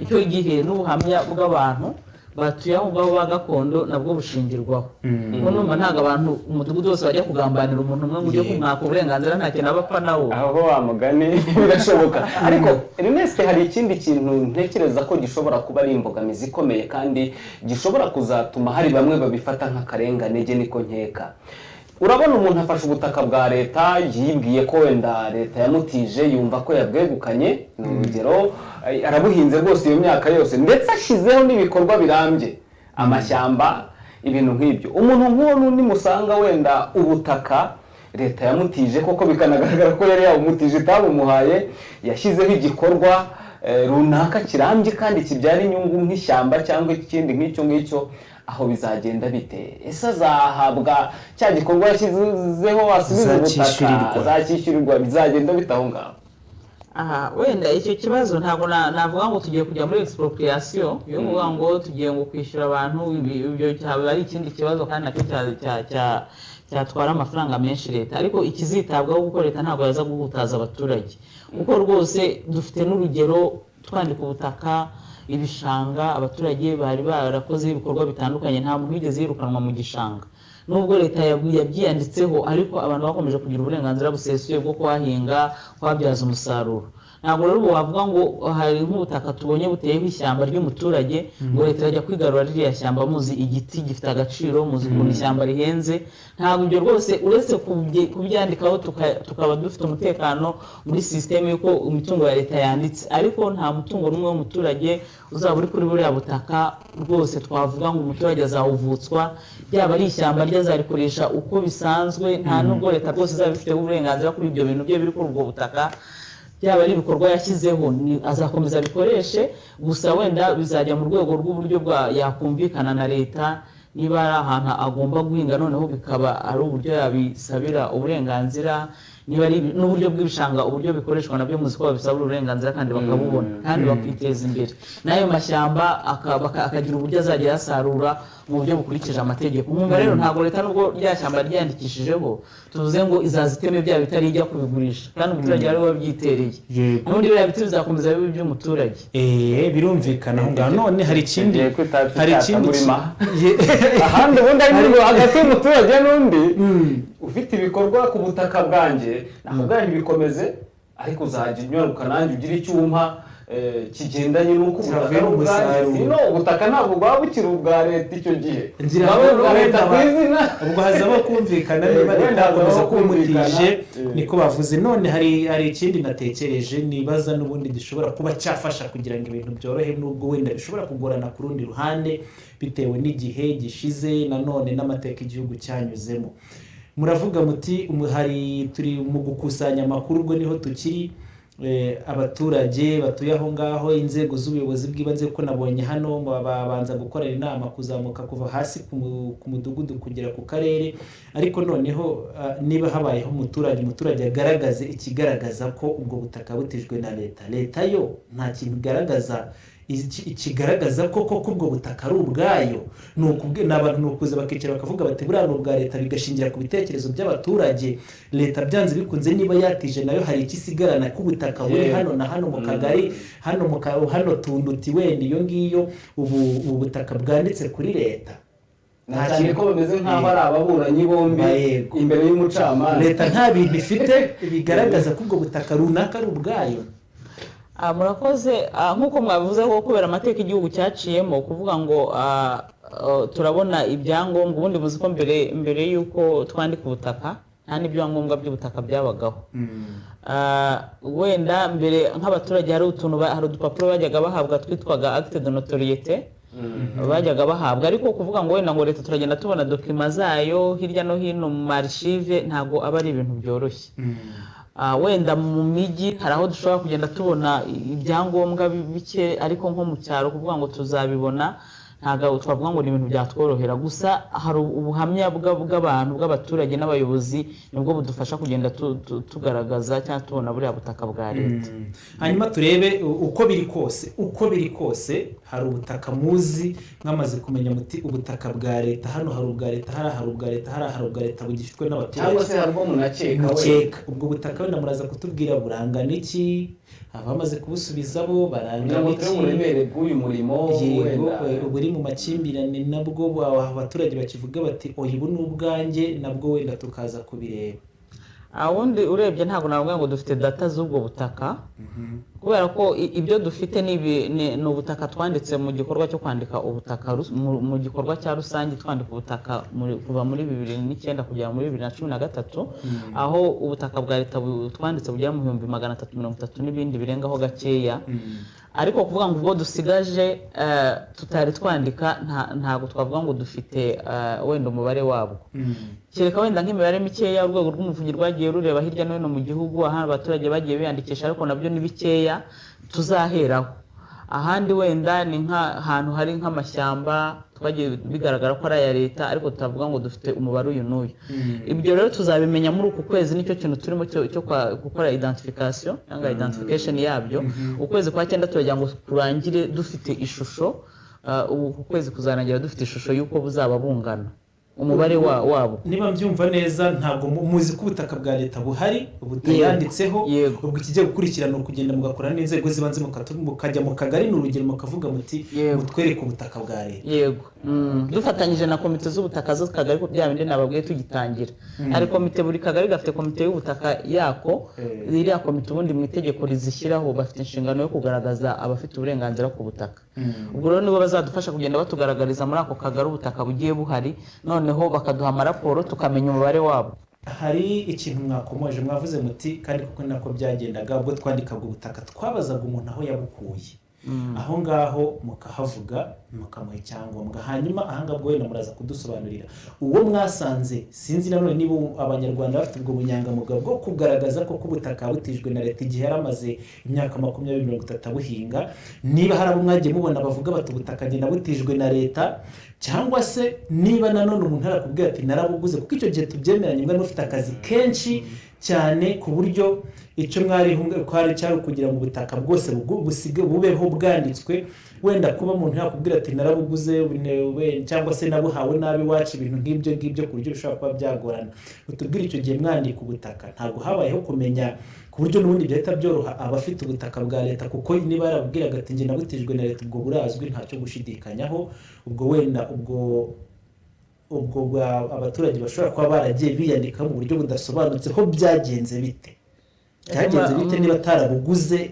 Icyo gihe n'ubuhamya bw'abantu batuye aho ngaho ba gakondo nabwo bushingirwaho. Numva ntabwo abantu umudugudu wose bajya kugambanira umuntu umwe ngo ujye kumwaka uburenganzira nta kintu abapfa nawo. Aho wa mugani birashoboka. Ariko Ernest, hari ikindi kintu ntekereza ko gishobora kuba ari imbogamizi ikomeye kandi gishobora kuzatuma hari bamwe babifata nk'akarengane, niko nkeka. Urabona umuntu afashe ubutaka bwa leta, yibwiye ko wenda leta yamutije, yumva ko yabwegukanye, ni urugero arabuhinze rwose iyo myaka yose, ndetse ashizeho n'ibikorwa birambye, amashyamba, ibintu nk'ibyo. Umuntu nk'uwo n'undi musanga wenda ubutaka leta yamutije koko bikanagaragara ko yari yabumutije itabumuhaye, yashyizeho igikorwa runaka kirambye kandi kibyara inyungu nk'ishyamba cyangwa ikindi nk'icyo ngicyo, aho bizagenda bite? Ese azahabwa cya gikorwa yashyizeho asubiza ubutaka, azakishyurirwa, bizagenda bite aho ngaho? wenda icyo kibazo ntabwo navuga ngo tugiye kujya muri expropriation yo kuvuga ngo tugiye ngo kwishyura abantu ibyo cyaba ari ikindi kibazo kandi nacyo cyatwara amafaranga menshi leta ariko ikizitabwaho kuko leta ntabwo yaza guhutaza abaturage kuko rwose dufite n'urugero twandika ubutaka ibishanga abaturage bari barakoze ibikorwa bitandukanye nta muntu wigeze yirukanwa mu gishanga nubwo leta yabyiyanditseho ariko abantu bakomeje kugira uburenganzira busesuye bwo kuhahinga kuhabyaza umusaruro ntabwo rero wavuga ngo hari nk'ubutaka tubonye buteyeho ishyamba ry'umuturage ngo leta yajya kwigarura ririya shyamba muzi igiti gifite agaciro muzi ukuntu ishyamba rihenze ntabwo ibyo rwose uretse kubyandikaho tukaba dufite umutekano muri sisiteme y'uko imitungo ya leta yanditse ariko nta mutungo n'umwe w'umuturage uzaba uri kuri buriya butaka rwose twavuga ngo umuturage azawuvutswa byaba ari ishyamba ryazarikoresha uko bisanzwe nta nubwo leta rwose izaba ifiteho uburenganzira kuri ibyo bintu bye biri kuri ubwo butaka byaba ari ibikorwa yashyizeho azakomeza bikoreshe gusa wenda bizajya mu rwego rw'uburyo yakumvikana na leta niba ari ahantu agomba guhinga noneho bikaba ari uburyo yabisabira uburenganzira niba ari n'uburyo bw'ibishanga uburyo bikoreshwa nabyo muzi ko babisabira uburenganzira kandi bakabubona kandi bakiteza imbere n'ayo mashyamba akagira uburyo azajya yasarura mu buryo bukurikije amategeko mwumva rero ntabwo leta nubwo rya shyamba ryandikishijeho tuvuze ngo izaziteme bya bitari ijya kubigurisha kandi umuturage ari we wabyitereye n'ubundi biriya biti bizakomeza bibe iby'umuturage birumvikana aho ngaho none hari ikindi ahandi ubundi ari ngo hagati y'umuturage n'undi ufite ibikorwa ku butaka bwanjye nakubwira ntibikomeze ariko uzajya unyaruka nanjye ugira icyuma kigendanye n'uko ubutaka ari ubwanjye no ubutaka ntabwo bwaba bukiri ubwa leta icyo gihe ubwa leta ku izina ubwo hazaba kumvikana niba leta yakomeza kumutije niko bavuze none hari ikindi natekereje nibaza n'ubundi gishobora kuba cyafasha kugira ngo ibintu byorohe n'ubwo wenda bishobora kugorana ku rundi ruhande bitewe n'igihe gishize nanone n'amateka igihugu cyanyuzemo muravuga muti turi mu gukusanya amakuru ubwo niho tukiri abaturage batuye aho ngaho inzego z'ubuyobozi bw'ibanze ko nabonye hano babanza gukorera inama kuzamuka kuva hasi ku mudugudu kugera ku karere ariko noneho niba habayeho umuturage agaragaze ikigaragaza ko ubwo butaka butijwe na leta yo nta kintu ikigaragaza ko ubwo butaka ari ubwayo n'abantu nukuza bakicara bakavuga bati buriya ni ubwa leta bigashingira ku bitekerezo by'abaturage leta byanze bikunze niba yatije nayo hari ikisigarana k'ubutaka buri hano na hano mu kagari hano tunduti wenda iyo ngiyo ubu butaka bwanditse kuri leta cyane ko bameze nk'aho ari ababuranyi bombi imbere y'umucamanza leta nta bintu ifite bigaragaza ko ubwo butaka runaka ari ubwayo murakoze nk'uko mwavuze ko kubera amateka igihugu cyaciyemo kuvuga ngo turabona ibyangombwa ubundi muzi ko mbere y'uko twandika ubutaka nta n'ibyangombwa by'ubutaka byabagaho wenda mbere nk'abaturage hari udupapuro bajyaga bahabwa twitwaga acte de notoriété bajyaga bahabwa ariko kuvuga ngo wenda ngo leta turagenda tubona dokima zayo hirya no hino mu marishive ntabwo aba ari ibintu byoroshye wenda mu mijyi hari aho dushobora kugenda tubona ibyangombwa bike ariko nko mu cyaro kuvuga ngo tuzabibona ntabwo twavuga ngo ni ibintu byatworohera gusa hari ubuhamya bw'abantu bw'abaturage n'abayobozi nibwo budufasha kugenda tugaragaza cyangwa tubona buriya butaka bwa leta hanyuma turebe uko biri kose hari ubutaka muzi mwamaze kumenya muti ubutaka bwa leta hano hari ubwa leta hari ubwa leta hari ubwa leta bugifitwe n'abaturage cyangwa se harimo munakeka ubwo butaka wenda muraza kutubwira burangana iki abamaze kubusubiza bo barangana iki uburemere bw'uyu murimo buri mu makimbirane nabwo abaturage bakivuga bati oya ubu ni ubwanjye nabwo wenda tukaza kubireba ubundi urebye ntabwo navuga ngo dufite data z'ubwo butaka kubera ko ibyo dufite ni ubutaka twanditse mu gikorwa cyo kwandika ubutaka mu gikorwa cya rusange twandika ubutaka kuva muri 2009 kugera muri 2013 aho ubutaka bwa leta twanditse bugera mu 330 n'ibindi birengaho gakeya ariko kuvuga ngo ubwo dusigaje tutari twandika ntabwo twavuga ngo dufite wenda umubare wabwo kereka wenda nk'imibare mikeya urwego rw'umuvunyi rwagiye rureba hirya no hino mu gihugu aho abaturage bagiye biyandikisha ariko nabyo ni bikeya tuzaheraho ahandi wenda ni nk'ahantu hari nk'amashyamba twagiye bigaragara ko ari aya leta ariko tutavuga ngo dufite umubare uyu n'uyu. Ibyo rero tuzabimenya muri uku kwezi, nicyo kintu turimo cyo gukora identification cyangwa identification yabyo. Ukwezi kwa 9 turagira ngo kurangire dufite ishusho, uku kwezi kuzarangira dufite ishusho y'uko buzaba bungana umubare wabo. Niba mbyumva neza ntabwo muzi ko ubutaka bwa leta buhari butayanditseho, ubwo ikijya gukurikirana ukugenda mugakorana n'inzego zibanze mukajya mu kagari n'urugero mukavuga muti mutwereke ubutaka bwa leta. Yego, dufatanyije na komite z'ubutaka zo kagari ko bya bindi nababwiye tugitangira. Hari komite, buri kagari gafite komite y'ubutaka yako, iriya komite ubundi mu itegeko rizishyiraho bafite inshingano yo kugaragaza abafite uburenganzira ku butaka. Ubwo rero nibo bazadufasha kugenda batugaragariza muri ako kagari ubutaka bugiye buhari, noneho bakaduha amaraporo tukamenya umubare wabo. Hari ikintu mwakomoje mwavuze muti kandi kuko nako byagendaga ubwo twandikaga ubutaka twabazaga umuntu aho yabukuye, aho ngaho mukahavuga mukamuha icyangombwa, hanyuma ahanga bwo wenda muraza kudusobanurira uwo mwasanze. Sinzi nanone niba abanyarwanda bafite ubwo bunyangamugayo bwo kugaragaza ko ubutaka butijwe na leta igihe yaramaze imyaka 20-30 buhinga, niba hari abo mwagiye mubona bavuga bati ubutaka ngenda butijwe na leta, cyangwa se niba nanone umuntu arakubwira ati narabuguze, kuko icyo gihe tubyemeranye mwari mufite akazi kenshi cyane ku buryo icyo mwari kwari cyari kugira ngo ubutaka bwose bubeho bwanditswe. Wenda kuba umuntu yakubwira ati narabuguze cyangwa se nabuhawe nabi wacu, ibintu ngibyo ku buryo bishobora kuba byagorana. Utubwire icyo gihe mwandika ubutaka ntabwo habayeho kumenya ku buryo n'ubundi byahita byoroha abafite ubutaka bwa leta, kuko niba yarabwiraga ati njye nabutijwe na leta ubwo burazwi ntacyo gushidikanyaho. Ubwo wenda ubwo abaturage bashobora kuba baragiye biyandika mu buryo budasobanutse ko byagenze bite niba atarabuguze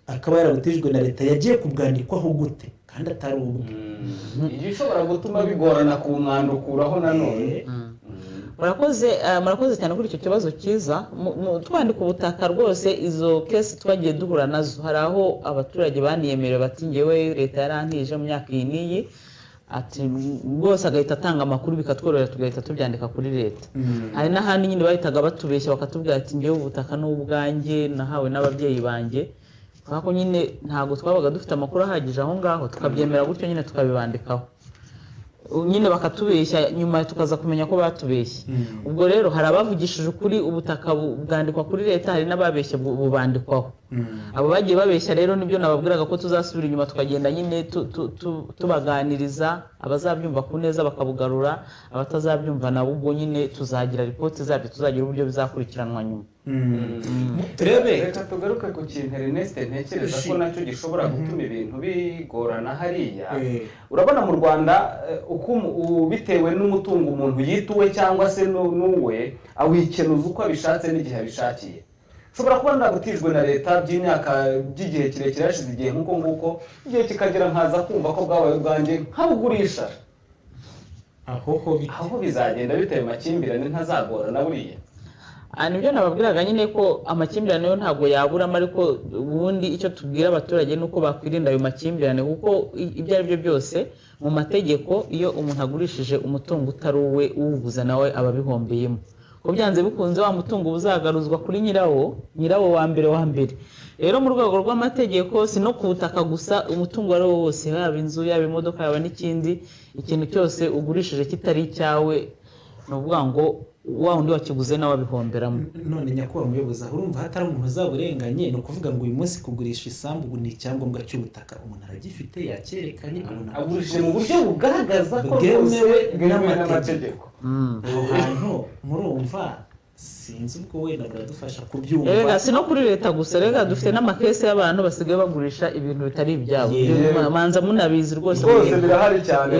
akaba yarabutijwe na leta, yagiye kubwandikwaho gute kandi atari ubwe. Iyo ushobora gutuma bigorana kumwandukuraho nanone. Murakoze cyane kuri icyo kibazo cyiza. Twandika ubutaka rwose izo kesi twagiye duhura nazo, hari aho abaturage baniyemerewe bati ngewe leta yarantije mu myaka iyi n'iyi, ati rwose agahita atanga amakuru bikatworohera tugahita tubyandika kuri leta. Hari n'ahandi nyine bahitaga batubeshya bakatubwira ati ngewe ubutaka n'ubwanjye nahawe n'ababyeyi banjye, kuko nyine ntabwo twabaga dufite amakuru ahagije aho ngaho, tukabyemera gutyo nyine tukabibandikaho. Nyine bakatubeshya nyuma tukaza kumenya ko batubeshye. Ubwo rero hari abavugishije ukuri ubutaka bwandikwa kuri leta, hari n'ababeshye bubandikwaho. Abo bagiye babeshya rero nibyo nababwiraga ko tuzasubira inyuma tukagenda nyine tubaganiriza, abazabyumva ku neza bakabugarura, abatazabyumva nabo ubwo nyine tuzagira ripoti zabyo, tuzagira uburyo bizakurikiranwa nyuma. Reka tugaruke ku kintu Ernest ntekereza ko nacyo gishobora gutuma ibintu bigorana hariya. Urabona mu Rwanda bitewe n'umutungo umuntu yituwe cyangwa se n'uwe awikenuza uko abishatse n'igihe abishakiye. Ushobora kuba ndagutijwe na leta by'igihe kirekire yashize igihe nk'uko nguko, igihe kikagera nkaza kumva ko bwabaye ubwanjye nkabugurisha. Aho bizagenda bitewe amakimbirane ntazagorana buriya. Nibyo nababwiraga nyine ko amakimbirane yo ntabwo yaburamo, ariko ubundi icyo tubwira abaturage ni uko bakwirinda ayo makimbirane, kuko ibyo ari byo byose mu mategeko iyo umuntu agurishije umutungo utari uwe uwuguza nawe aba abihombeyemo. Ko byanze bikunze wa mutungo uzagaruzwa kuri nyirawo wa mbere. Rero mu rwego rw'amategeko si no ku butaka gusa, umutungo ari wo wose, yaba inzu yaba imodoka yaba n'ikindi, ikintu cyose ugurishije kitari icyawe ni ukuvuga ngo wa undi wakiguze nawe abihomberamo. None nyakubahwa muyobozi, aho urumva hatari umuntu uzaburenganye, ni ukuvuga ngo uyu munsi kugurisha isambu ubu ni icyangombwa cy'ubutaka umuntu aragifite, yacyerekanye, agurishije mu buryo bugaragaza ko bwemewe n'amategeko. Aho hantu murumva sinzi ubwo wenda buradufasha kubyumva. Rega si no kuri leta gusa, rega dufite n'amakesi y'abantu basigaye bagurisha ibintu bitari ibyabo. Manza munabizi rwose birahari cyane.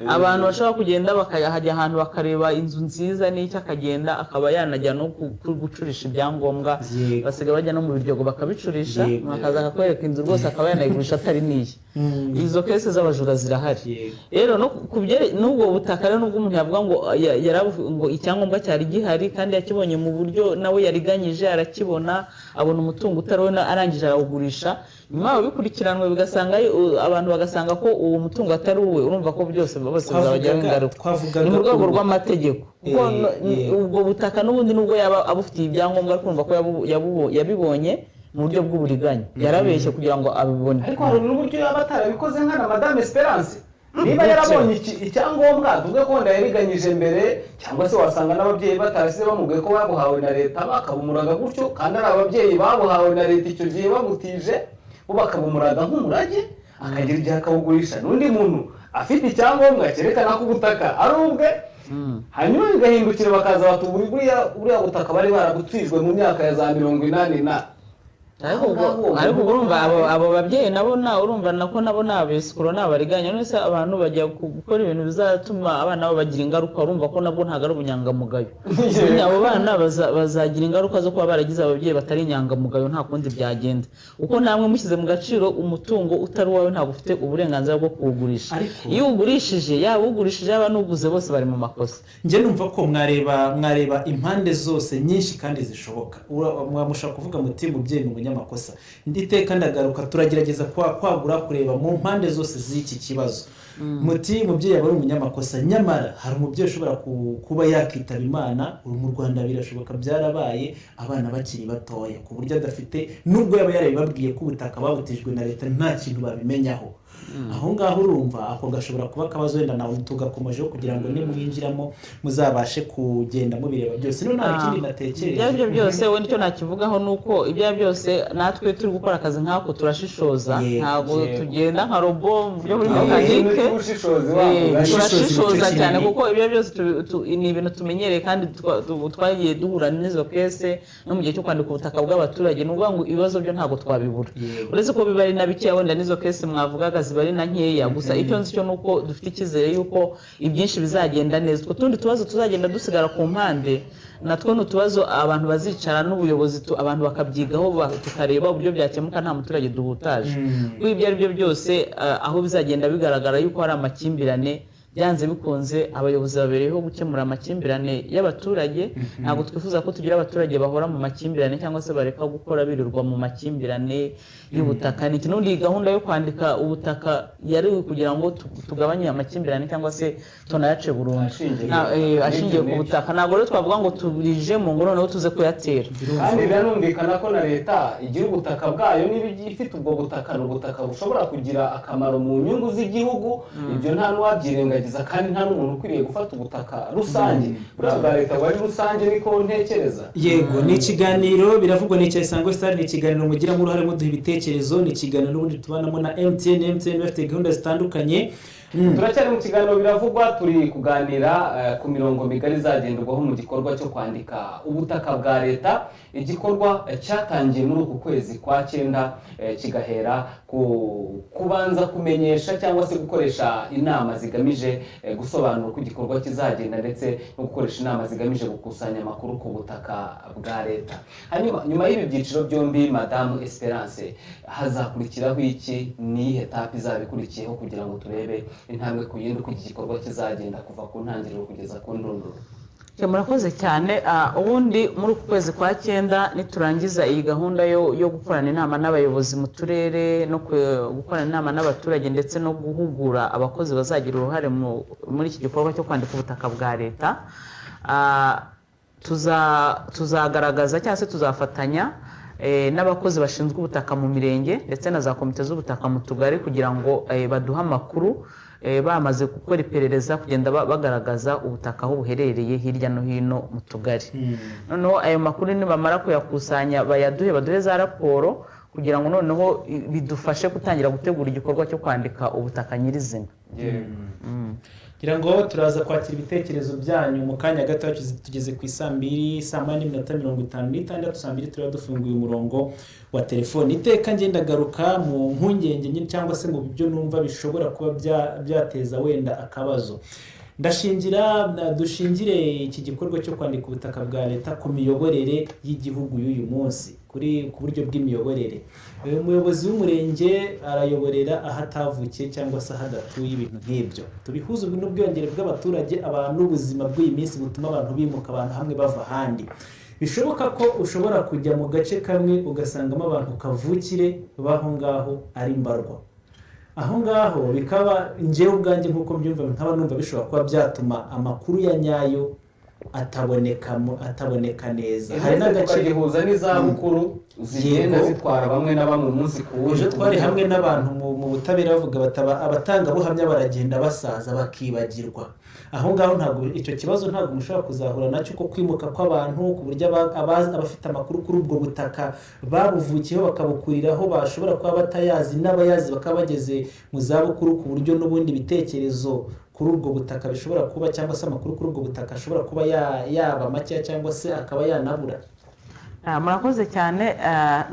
Abantu bashobora kugenda bakajya ahantu bakareba inzu nziza n'icyo akagenda akaba yanajya no gucurisha ibyangombwa, basigaye bajya no mu biryogo bakabicurisha, akaza akakwereka inzu rwose akaba yanayigurisha atari niye. Izo kesi z'abajura zirahari. Rero n'ubwo butaka rero nubwo umuntu yavuga ngo icyangombwa cyari gihari kandi yakibonye mu buryo nawe yariganyije, arakibona abona umutungo utarona, arangije arawugurisha, nyuma bikurikiranwe bigasanga abantu bagasanga ko uwo mutungo atari uwe, urumva ko bose bazabajyaho ingaruka. Ni mu rwego rw'amategeko, ubwo butaka n'ubundi nubwo yaba abufitiye ibyangombwa kumva ko yabibonye mu buryo bw'uburiganya yarabeshye kugira ngo abibone ariko hari n'uburyo yaba atarabikoze nkana Madam Esperance niba yarabonye icyangombwa tuvuge ko wenda yariganyije mbere cyangwa se wasanga n'ababyeyi batarasize bamubwiye ko babuhawe na leta bakabumuraga gutyo kandi ari ababyeyi babuhawe na leta icyo gihe bamutije bo bakabumuraga nk'umurage akagira igihe akawugurisha n'undi muntu afite icyangombwa cyerekana ko ubutaka ari ubwe hanyuma bigahindukira bakaza batubura buriya butaka bari barabutwijwe mu myaka ya za 80 ariko urumva abo babyeyi nabo urumva nako nabo nabesikuro nabariganya nese abantu bajya gukora ibintu bizatuma abana babo bagira ingaruka urumva ko nabwo ntago ari ubunyangamugayo abo bana bazagira ingaruka zo kuba baragize ababyeyi batari inyangamugayo nta kundi byagenda uko namwe mushyize mu gaciro umutungo utari wawe ntabwo ufite uburenganzira bwo kuwugurisha iyo ugurishije yaba ugurishije yaba n'uguze bose bari mu makosa njye numva ko mwareba impande zose nyinshi kandi zishoboka mwamushaka kuvuga muti mubyeyi amakosa nditeka ndagaruka turagerageza kwagura kureba mu mpande zose z'iki kibazo muti mubyeyi aba ari umunyamakosa nyamara hari umubyeyi ushobora kuba yakitaba Imana uri mu Rwanda birashoboka byarabaye abana bakiri batoya ku buryo adafite nubwo yaba yarabibabwiye ko ubutaka babutijwe na leta nta kintu babimenyaho aho ngaho urumva ako gashobora kuba akabazo wenda nawe tugakomejeho kugira ngo nimwinjiramo muzabashe kugenda mubireba byose no nta kindi natekereza ibyo byose we nicyo nakivugaho nuko ibyo byose natwe turi gukora akazi nk'ako turashishoza ntabwo tugenda nka robo byo muri mekanike turashishoza cyane kuko ibyo byose ni ibintu tumenyereye kandi twagiye duhura n'izo kese no mu gihe cyo kwandika ubutaka bw'abaturage ni ukuvuga ngo ibibazo byo ntabwo twabibura uretse ko biba ari na bikeya wenda n'izo kese mwavugaga ziba ari na nkeya gusa icyo nzi cyo nuko dufite icyizere yuko ibyinshi bizagenda neza utwo tundi tubazo tuzagenda dusigara ku mpande natwo n'utubazo abantu bazicara n'ubuyobozi abantu bakabyigaho tukareba uburyo byakemuka nta muturage duhutaje kuko ibyo ari byo byose aho bizagenda bigaragara yuko hari amakimbirane byanze bikunze abayobozi babereyeho gukemura amakimbirane y'abaturage ntabwo twifuza ko tugira abaturage bahora mu makimbirane cyangwa se bareka gukora birirwa mu makimbirane y'ubutaka ni n'undi gahunda yo kwandika ubutaka yari kugira ngo tugabanye amakimbirane cyangwa se tunayace burundu ashingiye ku butaka ntabwo rero twavuga ngo turije mu ngo noneho tuze kuyatera kandi biranumvikana ko na leta igira ubutaka bwayo niba ifite ubwo butaka ni ubutaka bushobora kugira akamaro mu nyungu z'igihugu ibyo nta n'uwabyirengagiza kandi nta n'umuntu ukwiriye gufata ubutaka rusange buriya bwa leta bwari rusange niko ntekereza yego ni ikiganiro biravugwa ni Isango Star ni ikiganiro mugiramo uruhare muduha ibitekerezo ni ikiganiro n'ubundi tubanamo na MTN bafite gahunda zitandukanye turacyari mu kiganiro biravugwa turi kuganira ku mirongo migari izagenderwaho mu gikorwa cyo kwandika ubutaka bwa leta igikorwa cyatangiye muri uku kwezi kwa 9 kigahera kubanza kumenyesha cyangwa se gukoresha inama zigamije gusobanura uko igikorwa kizagenda ndetse no gukoresha inama zigamije gukusanya amakuru ku butaka bwa leta hanyuma nyuma y'ibi byiciro byombi Madam Esperance hazakurikiraho iki ni etape izabikurikiyeho kugira ngo turebe intambwe ku yindi uko iki gikorwa kizagenda kuva ku ntangiriro kugeza ku ndunduro murakoze cyane ubundi muri uku kwezi kwa 9 niturangiza iyi gahunda yo gukorana inama n'abayobozi mu turere no gukorana inama n'abaturage ndetse no guhugura abakozi bazagira uruhare muri iki gikorwa cyo kwandika ubutaka bwa leta tuzagaragaza cyangwa se tuzafatanya n'abakozi bashinzwe ubutaka mu mirenge ndetse na za komite z'ubutaka mu tugari kugira ngo baduhe amakuru bamaze gukora iperereza kugenda bagaragaza ubutaka aho buherereye hirya no hino mu tugari noneho ayo makuru nibamara kuyakusanya baduhe za raporo kugira ngo noneho bidufashe gutangira gutegura igikorwa cyo kwandika ubutaka nyirizina kugira ngo turaza kwakira ibitekerezo byanyu mu kanya gato tugeze ku 2:00 saa 2:56 saa 2 turaba dufunguye umurongo wa telefone iteka ngenda garuka mu mpungenge nyine cyangwa se mu byo numva bishobora kuba byateza wenda akabazo dushingire iki gikorwa cyo kwandika ubutaka bwa leta ku miyoborere y'igihugu y'uyu munsi ku buryo bw'imiyoborere umuyobozi w'umurenge arayoborera aho atavukiye cyangwa se aho adatuye ibintu nk'ibyo tubihuza n'ubwiyongere bw'abaturage abantu n'ubuzima bw'iyi minsi butuma abantu bimuka abantu hamwe bava ahandi bishoboka ko ushobora kujya mu gace kamwe ugasangamo abantu kavukire baho ngaho ari mbarwa aho ngaho bikaba njyewe ubwanjye nk'uko mbyumva nkaba numva bishobora kuba byatuma amakuru ya nyayo ataboneka neza. hari n'agace gihuza n'izabukuru zigenda zitwara bamwe na bamwe umunsi ku wundi. ejo twari hamwe n'abantu mu butabera bavuga bataba abatangabuhamya baragenda basaza bakibagirwa. aho ngaho ntabwo icyo kibazo ntabwo mushobora kuzahura nacyo, ko kwimuka kw'abantu ku buryo abafite amakuru kuri ubwo butaka babuvukiyeho bakabukuriraho bashobora kuba batayazi, n'abayazi bakaba bageze mu zabukuru, ku buryo n'ubundi bitekerezo kuri ubwo butaka bishobora kuba, cyangwa se amakuru kuri ubwo butaka ashobora kuba yaba makeya cyangwa se akaba yanabura. murakoze cyane.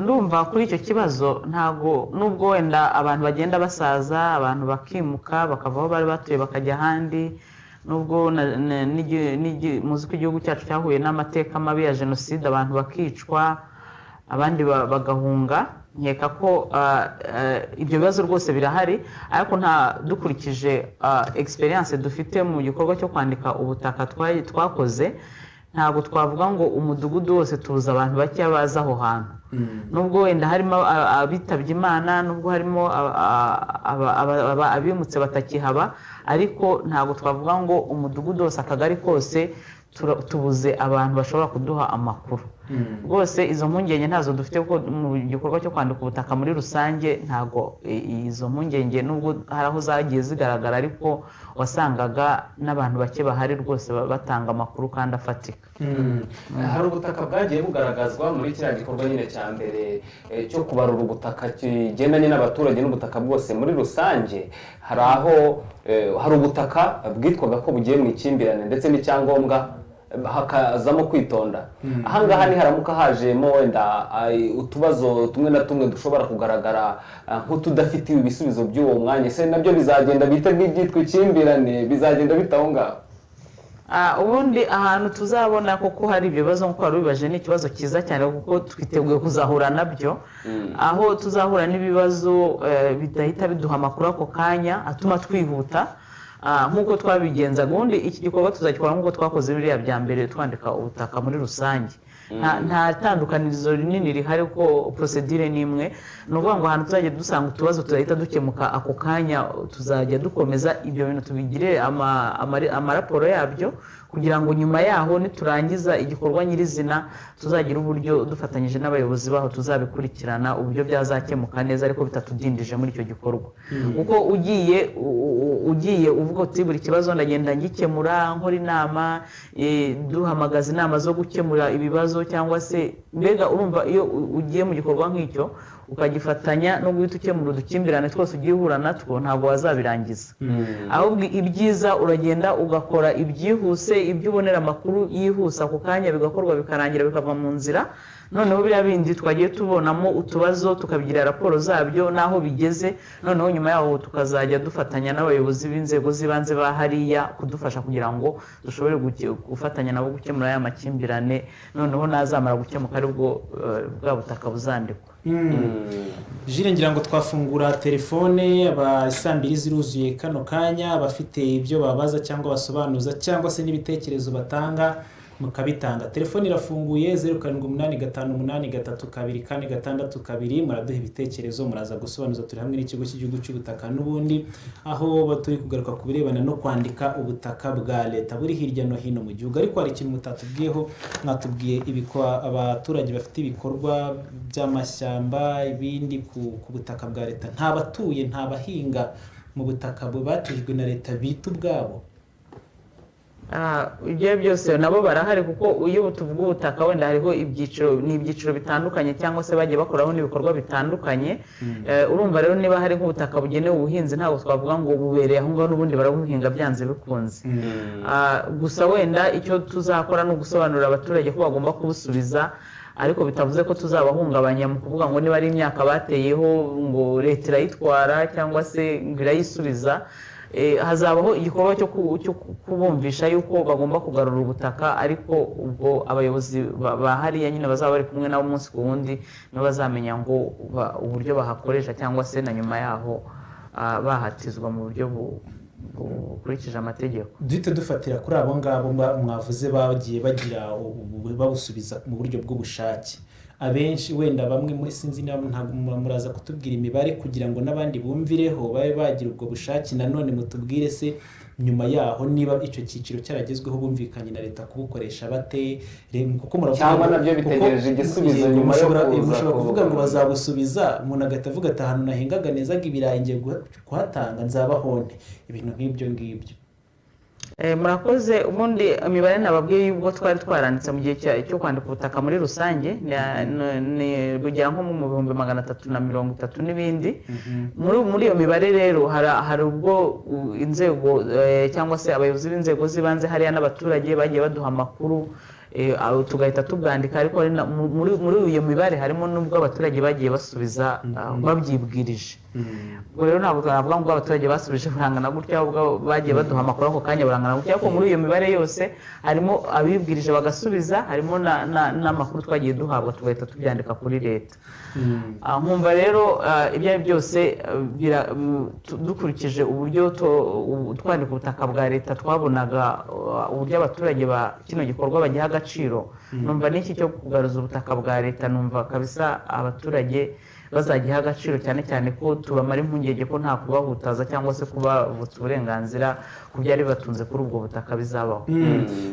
ndumva kuri icyo kibazo ntabwo, nubwo wenda abantu bagenda basaza, abantu bakimuka bakava aho bari batuye bakajya ahandi, nubwo muzi ko igihugu cyacu cyahuye n'amateka mabi ya jenoside, abantu bakicwa abandi bagahunga, nkeka ko ibyo bibazo rwose birahari. ariko dukurikije experience dufite mu gikorwa cyo kwandika ubutaka twakoze, ntabwo twavuga ngo umudugudu wose tuzi abantu bake baza aho hantu. nubwo wenda harimo abitabye Imana, nubwo harimo abimutse batakihaba, ariko ntabwo twavuga ngo umudugudu wose, akagari kose tubuze abantu bashobora kuduha amakuru. rwose izo mpungenge ntazo dufite, kuko mu gikorwa cyo kwandika ubutaka muri rusange ntabwo izo mpungenge, nubwo hari aho zagiye zigaragara, ariko wasangaga n'abantu bake bahari rwose batanga amakuru kandi afatika. hari ubutaka bwagiye bugaragazwa muri kiriya gikorwa nyine cya mbere cyo kubarura ubutaka kigendanye n'abaturage n'ubutaka bwose muri rusange. hari aho hari ubutaka bwitwaga ko bugiye mu ikimbirane ndetse n'icyangombwa hakazamo kwitonda. ahangaha niharamuka hajemo wenda utubazo tumwe na tumwe dushobora kugaragara nk'utudafitiwe ibisubizo by'uwo mwanya, ese nabyo bizagenda bita nk'ibyitwa ikimbirane, bizagenda bitaho ngaho? ubundi ahantu tuzabona koko hari ibyo bibazo nk'uko wari ubibaje, ni ikibazo cyiza cyane, kuko twiteguye kuzahura nabyo. aho tuzahura n'ibibazo bidahita biduha amakuru ako kanya atuma twihuta, nk'uko twabigenzaga. ubundi iki gikorwa tuzagikora nk'uko twakoze biriya bya mbere twandika ubutaka muri rusange. nta tandukanirizo rinini rihari, ko procedure ni imwe. ni ukuvuga ngo ahantu tuzajya dusanga utubazo tuzahita dukemuka ako kanya, tuzajya dukomeza ibyo bintu tubigire amaraporo yabyo, kugira ngo nyuma yaho niturangiza igikorwa nyirizina tuzagira uburyo dufatanyije n'abayobozi baho tuzabikurikirana uburyo byazakemuka neza, ariko bitatudindije muri icyo gikorwa. kuko ugiye uvuga uti buri kibazo ndagenda ngikemura, nkora inama, duhamagaza inama zo gukemura ibibazo, cyangwa se mbega urumva iyo ugiye mu gikorwa nk'icyo ukagifatanya no guhita ukemura udukimbirane twose ugiye uhura natwo, ntabwo wazabirangiza. ahubwo ibyiza uragenda ugakora ibyihuse, ibyo ubonera amakuru yihuse ako kanya bigakorwa bikarangira bikava mu nzira. noneho biriya bindi twagiye tubonamo utubazo tukabigira raporo zabyo n'aho bigeze, noneho nyuma yaho tukazajya dufatanya n'abayobozi b'inzego z'ibanze ba hariya kudufasha kugira ngo dushobore gufatanya nabo gukemura aya makimbirane, noneho nazamara gukemuka aribwo bwa butaka buzandikwa. Jire, ngira ngo twafungura telefone, abasambiri ziruzuye kano kanya, abafite ibyo babaza cyangwa basobanuza cyangwa se n'ibitekerezo batanga mukabitanga. Telefone irafunguye 0785832462, muraduha ibitekerezo, muraza gusobanuza. Turi hamwe n'ikigo cy'igihugu cy'ubutaka n'ubundi, aho turi kugaruka ku birebana no kwandika ubutaka bwa leta buri hirya no hino mu gihugu. ariko hari ikintu mutatubwiyeho, mwatubwiye abaturage bafite ibikorwa by'amashyamba ibindi ku butaka bwa leta, nta batuye, nta bahinga mu butaka bubatijwe na leta bita ubwabo. ibyo byose nabo barahari, kuko iyo tuvuga ubutaka wenda hariho ibyiciro bitandukanye, cyangwa se bagiye bakoraho n'ibikorwa bitandukanye. urumva rero niba hari nk'ubutaka bugenewe ubuhinzi, ntabwo twavuga ngo bubereye aho ngaho, n'ubundi barabuhinga byanze bikunze. gusa wenda icyo tuzakora ni ugusobanurira abaturage ko bagomba kubusubiza, ariko bitavuze ko tuzabahungabanya mu kuvuga ngo niba ari imyaka bateyeho ngo leta irayitwara cyangwa se ngo irayisubiza. hazabaho igikorwa cyo kubumvisha yuko bagomba kugarura ubutaka, ariko ubwo abayobozi bahariya nyine bazaba bari kumwe nabo umunsi ku wundi, nibo bazamenya ngo uburyo bahakoresha, cyangwa se na nyuma yaho bahatizwa mu buryo bukurikije amategeko. duhite dufatira kuri abo ngabo mwavuze bagiye babusubiza mu buryo bw'ubushake. abenshi wenda bamwe muri sinzi niba ntabwo muraza kutubwira imibare kugira ngo n'abandi bumvireho babe bagira ubwo bushake nanone mutubwire se nyuma yaho niba icyo cyiciro cyaragezweho bumvikanye na leta kubukoresha bate kuko muravuga cyangwa nabyo bitegereje igisubizo nyuma yo mushobora kuvuga ngo bazabusubiza umuntu agahita avuga ati ahantu nahingaga neza ibirayi ngiye kuhatanga nzabahonde ibintu nk'ibyo ngibyo. Murakoze. Ubundi imibare nababwiye y'ubwo twari twaranditse mu gihe cyo kwandika ubutaka muri rusange bugera nko mu 330 n'ibindi. Muri iyo mibare rero hari ubwo inzego cyangwa se abayobozi b'inzego z'ibanze hariya n'abaturage bagiye baduha amakuru tugahita tubwandika, ariko muri iyo mibare harimo n'ubwo abaturage bagiye basubiza babyibwirije. Ubwo rero ntabwo twavuga ngo abaturage basubije burangana gutya, ahubwo bagiye baduha amakuru ako kanya burangana gutya, ariko muri iyo mibare yose harimo abibwirije bagasubiza, harimo n'amakuru twagiye duhabwa tugahita tubyandika kuri leta. Nkumva rero ibyo ari byose dukurikije uburyo twandika ubutaka bwa leta twabonaga uburyo abaturage ba kino gikorwa bagiha agaciro. Numva n'iki cyo kugaruza ubutaka bwa leta, numva kabisa abaturage bazagiha agaciro, cyane cyane ko tubamara impungenge ko nta kubahutaza cyangwa se kubavutsa uburenganzira ku byari batunze kuri ubwo butaka bizabaho.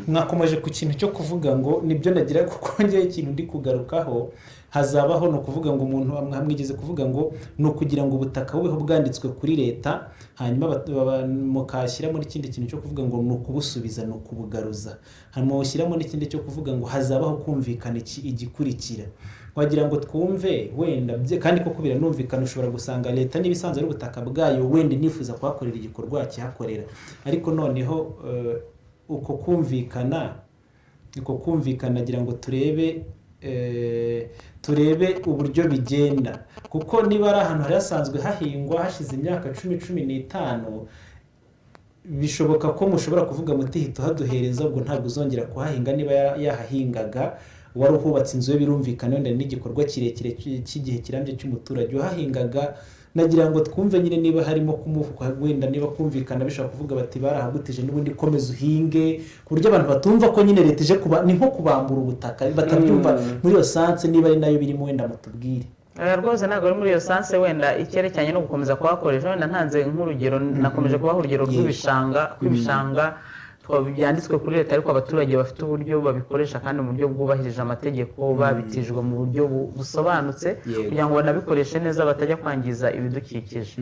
Mwakomeje ku kintu cyo kuvuga ngo nibyo nagira kuko njye ikintu ndi kugarukaho hazabaho no kuvuga ngo umuntu mwigeze kuvuga ngo no kugira ngo ubutaka bubeho bwanditswe kuri leta, hanyuma mukashyira muri ikindi kintu cyo kuvuga ngo no kubusubiza no kubugaruza, hanyuma ushyiramo n'ikindi cyo kuvuga ngo hazabaho kumvikana igikurikira. Wagira ngo twumve wenda kandi koko biranumvikana, ushobora gusanga leta n'ibisanzwe ari ubutaka bwayo wenda nifuza kuhakorera igikorwa kihakorera, ariko noneho uko kumvikana agira ngo turebe uburyo bigenda, kuko niba ari ahantu hari hasanzwe hahingwa hashize imyaka 10-15 bishoboka ko mushobora kuvuga muti hito haduhereza, ubwo ntabwo uzongera kuhahinga. Niba yahahingaga wari uhubatse inzu ye birumvikana wenda n'igikorwa kirekire cy'igihe kirambye cy'umuturage wahahingaga, nagira ngo twumve nyine niba harimo kumuvuka wenda niba kumvikana bishobora kuvuga bati barahagutije n'ubundi komeza uhinge, ku buryo abantu batumva ko nyine leta ije ni nko kubambura ubutaka, batabyumva muri iyo sanse. Niba ari nayo birimo wenda mutubwire. Rwose ntabwo ari muri iyo sanse wenda icyerekeranye no gukomeza kuhakoresha. Wenda ntanze nk'urugero, nakomeje kubaha urugero rw'ibishanga byanditswe kuri leta, ariko abaturage bafite uburyo babikoresha kandi mu buryo bwubahirije amategeko, babitijwe mu buryo busobanutse kugira ngo banabikoreshe neza batajya kwangiza ibidukikije.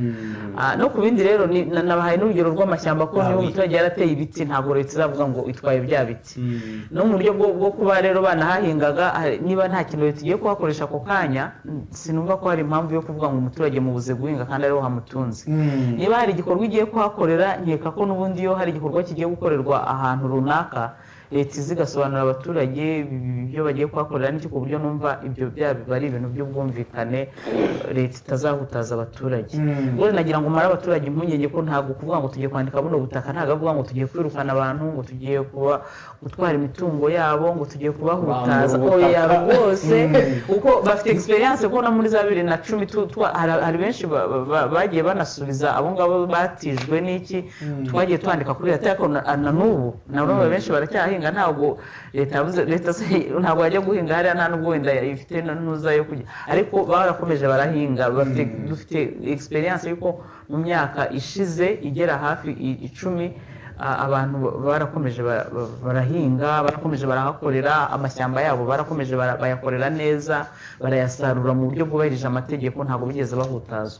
No ku bindi rero nabahaye n'urugero rw'amashyamba, ko niba umuturage yarateye ibiti ntabwo leta izavuga ngo itwaye bya biti. No mu buryo bwo kuba rero banahahingaga, niba nta kintu leta igiye kuhakoresha ako kanya, sinumva ko hari impamvu yo kuvuga ngo umuturage mubuze guhinga kandi ariho hamutunze. Niba hari igikorwa igiye kuhakorera, nkeka ko n'ubundi iyo hari igikorwa kigiye gukorerwa ahantu runaka, leta izigasobanurira abaturage ibyo bagiye kuhakorera n'iki, ku buryo numva ibyo biba ari ibintu by'ubwumvikane, leta itazahutaza abaturage. Ubwo nagira ngo mara abaturage impungenge ko ntabwo kuvuga ngo tugiye kwandika buno butaka, ntabwo avuga ngo tugiye kwirukana abantu, ngo tugiye gutwara imitungo yabo, ngo tugiye kubahutaza. Oya rwose, kuko bafite experience ko na muri za 2010 hari benshi bagiye banasubiza abo ngabo batijwe n'iki, twagiye twandika kuri leta, ariko na n'ubu nabo benshi baracyahinga. Ntabwo leta ntabwo yajya guhinga hariya, nta nubwo wenda ifite n'uza yo kujya, ariko barakomeje barahinga. Dufite experience yuko mu myaka ishize igera hafi 10 abantu barakomeje barahinga, barakomeje barahakorera, amashyamba yabo barakomeje bayakorera neza, barayasarura mu buryo bwubahirije amategeko, ntabwo bigeze bahutazwa.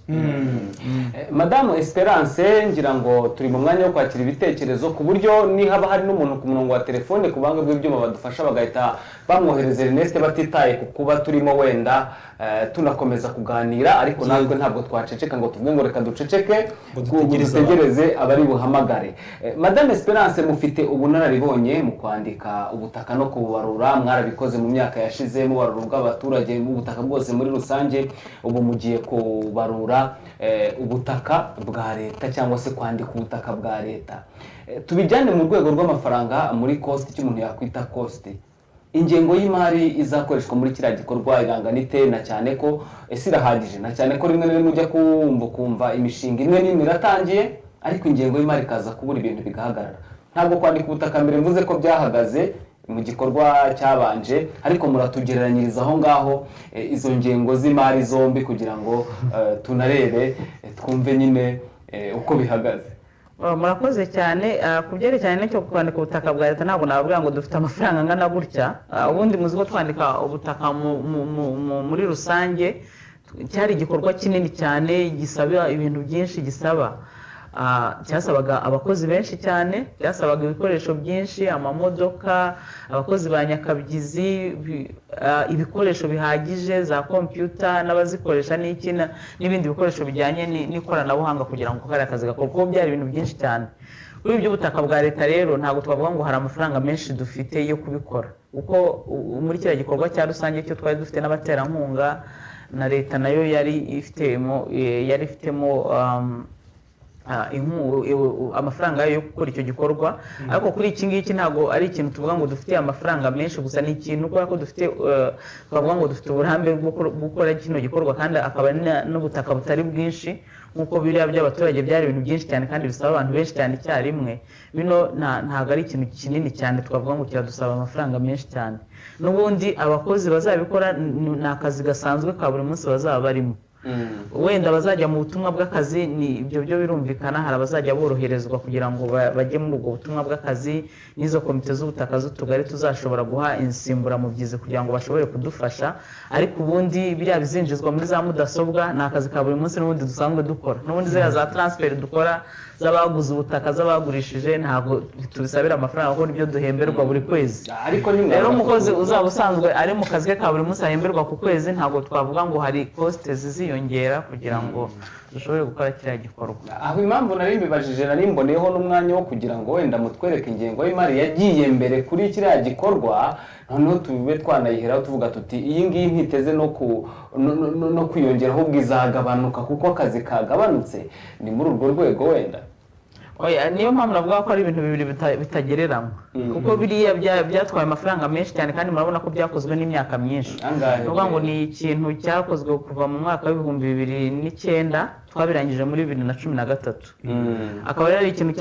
Madam Esperance, ngira ngo turi mu mwanya wo kwakira ibitekerezo, ku buryo nihaba hari n'umuntu ku murongo wa telefone ku banga bw'ibyuma badufasha bagahita bamwohereza Ernest batitaye ku kuba turimo wenda tunakomeza kuganira, ariko natwe ntabwo twaceceka ngo tuvuge ngo reka duceceke, dutegereze abari buhamagare. Madam Esperance, mufite ubunararibonye mu kwandika ubutaka no kububarura, mwarabikoze mu myaka yashize mubarura bw'abaturage ubutaka bwose muri rusange, ubu mugiye kubarura ubutaka bwa leta cyangwa se kwandika ubutaka bwa leta. Tubijyane mu rwego rw'amafaranga muri cost, cy'umuntu yakwita cost. Ingengo y'imari izakoreshwa muri kiriya gikorwa irangana ite, na cyane ko ese irahagije, na cyane ko rimwe na rimwe ujya kumva imishinga imwe n'imwe iratangiye, ariko ingengo y'imari ikaza kubura ibintu bigahagarara. Ntabwo kwandika ubutaka mbere mvuze ko byahagaze, mu gikorwa cyabanje ariko muratugereranyiriza aho ngaho izo ngengo z'imari zombi kugira ngo tunarebe twumve nyine uko bihagaze. Murakoze cyane ku byerekeranye n'icyo kwandika ubutaka bwa leta ntabwo navuga ngo dufite amafaranga angana gutya. Ubundi muzi ko twandika ubutaka muri rusange cyari igikorwa kinini cyane gisaba ibintu byinshi, cyasabaga abakozi benshi cyane, cyasabaga ibikoresho byinshi, amamodoka, abakozi ba nyakabyizi, ibikoresho bihagije, za kompiyuta n'abazikoresha n'ibindi bikoresho bijyanye n'ikoranabuhanga kugira ngo kariya kazi gakorwe, kuko byari ibintu byinshi cyane. Kuri ibyo ubutaka bwa leta rero ntabwo twavuga ngo hari amafaranga menshi dufite yo kubikora, kuko muri kiriya gikorwa cya rusange cyo twari dufite n'abaterankunga na leta nayo yari ifitemo amafaranga yo gukora icyo gikorwa. Ariko kuri iki ngiki ntabwo ari ikintu tuvuga ngo dufite amafaranga menshi gusa, ni ikintu kubera ko twavuga ngo dufite uburambe bwo gukora kino gikorwa kandi akaba n'ubutaka butari bwinshi nk'uko biriya by'abaturage byari ibintu byinshi cyane kandi bisaba abantu benshi cyane icyarimwe. Bino ntabwo ari ikintu kinini cyane twavuga ngo kiradusaba amafaranga menshi cyane. N'ubundi abakozi bazabikora ni akazi gasanzwe ka buri munsi bazaba barimo. Wenda bazajya mu butumwa bw'akazi, ni ibyo byo birumvikana, hari abazajya boroherezwa kugira ngo bajye muri ubwo butumwa bw'akazi, n'izo komite z'ubutaka z'utugari tuzashobora guha insimburamubyizi kugira ngo bashobore kudufasha. Ariko ubundi biriya bizinjizwa muri za mudasobwa ni akazi ka buri munsi n'ubundi dusanzwe dukora. N'ubundi ziriya za transfer dukora z'abaguze ubutaka, z'abagurishije, ntabwo tubisabira amafaranga kuko nibyo duhemberwa buri kwezi. Rero umukozi uzaba usanzwe ari mu kazi ke ka buri munsi ahemberwa ku kwezi, ntabwo twavuga ngo hari cost ziziyongera kugira ngo dushobore gukora kiriya gikorwa. Aho impamvu nari mbibajije nari mboneyeho n'umwanya wo kugira ngo wenda mutwereke ingengo y'imari yagiye mbere kuri kiriya gikorwa, noneho tube twanayiheraho tuvuga tuti iyi ngiyi ntiteze no kwiyongera ahubwo izagabanuka kuko akazi kagabanutse. Ni muri urwo rwego wenda niyo mpamvu navuga ko ari ibintu bibiri bitagereranywa, kuko biriya byatwaye amafaranga menshi cyane kandi murabona ko byakozwe n'imyaka myinshi. Nuvuga ngo ni ikintu cyakozwe kuva mu mwaka w'ibihumbi 2009 twabirangije muri 2013. Akaba ari ikintu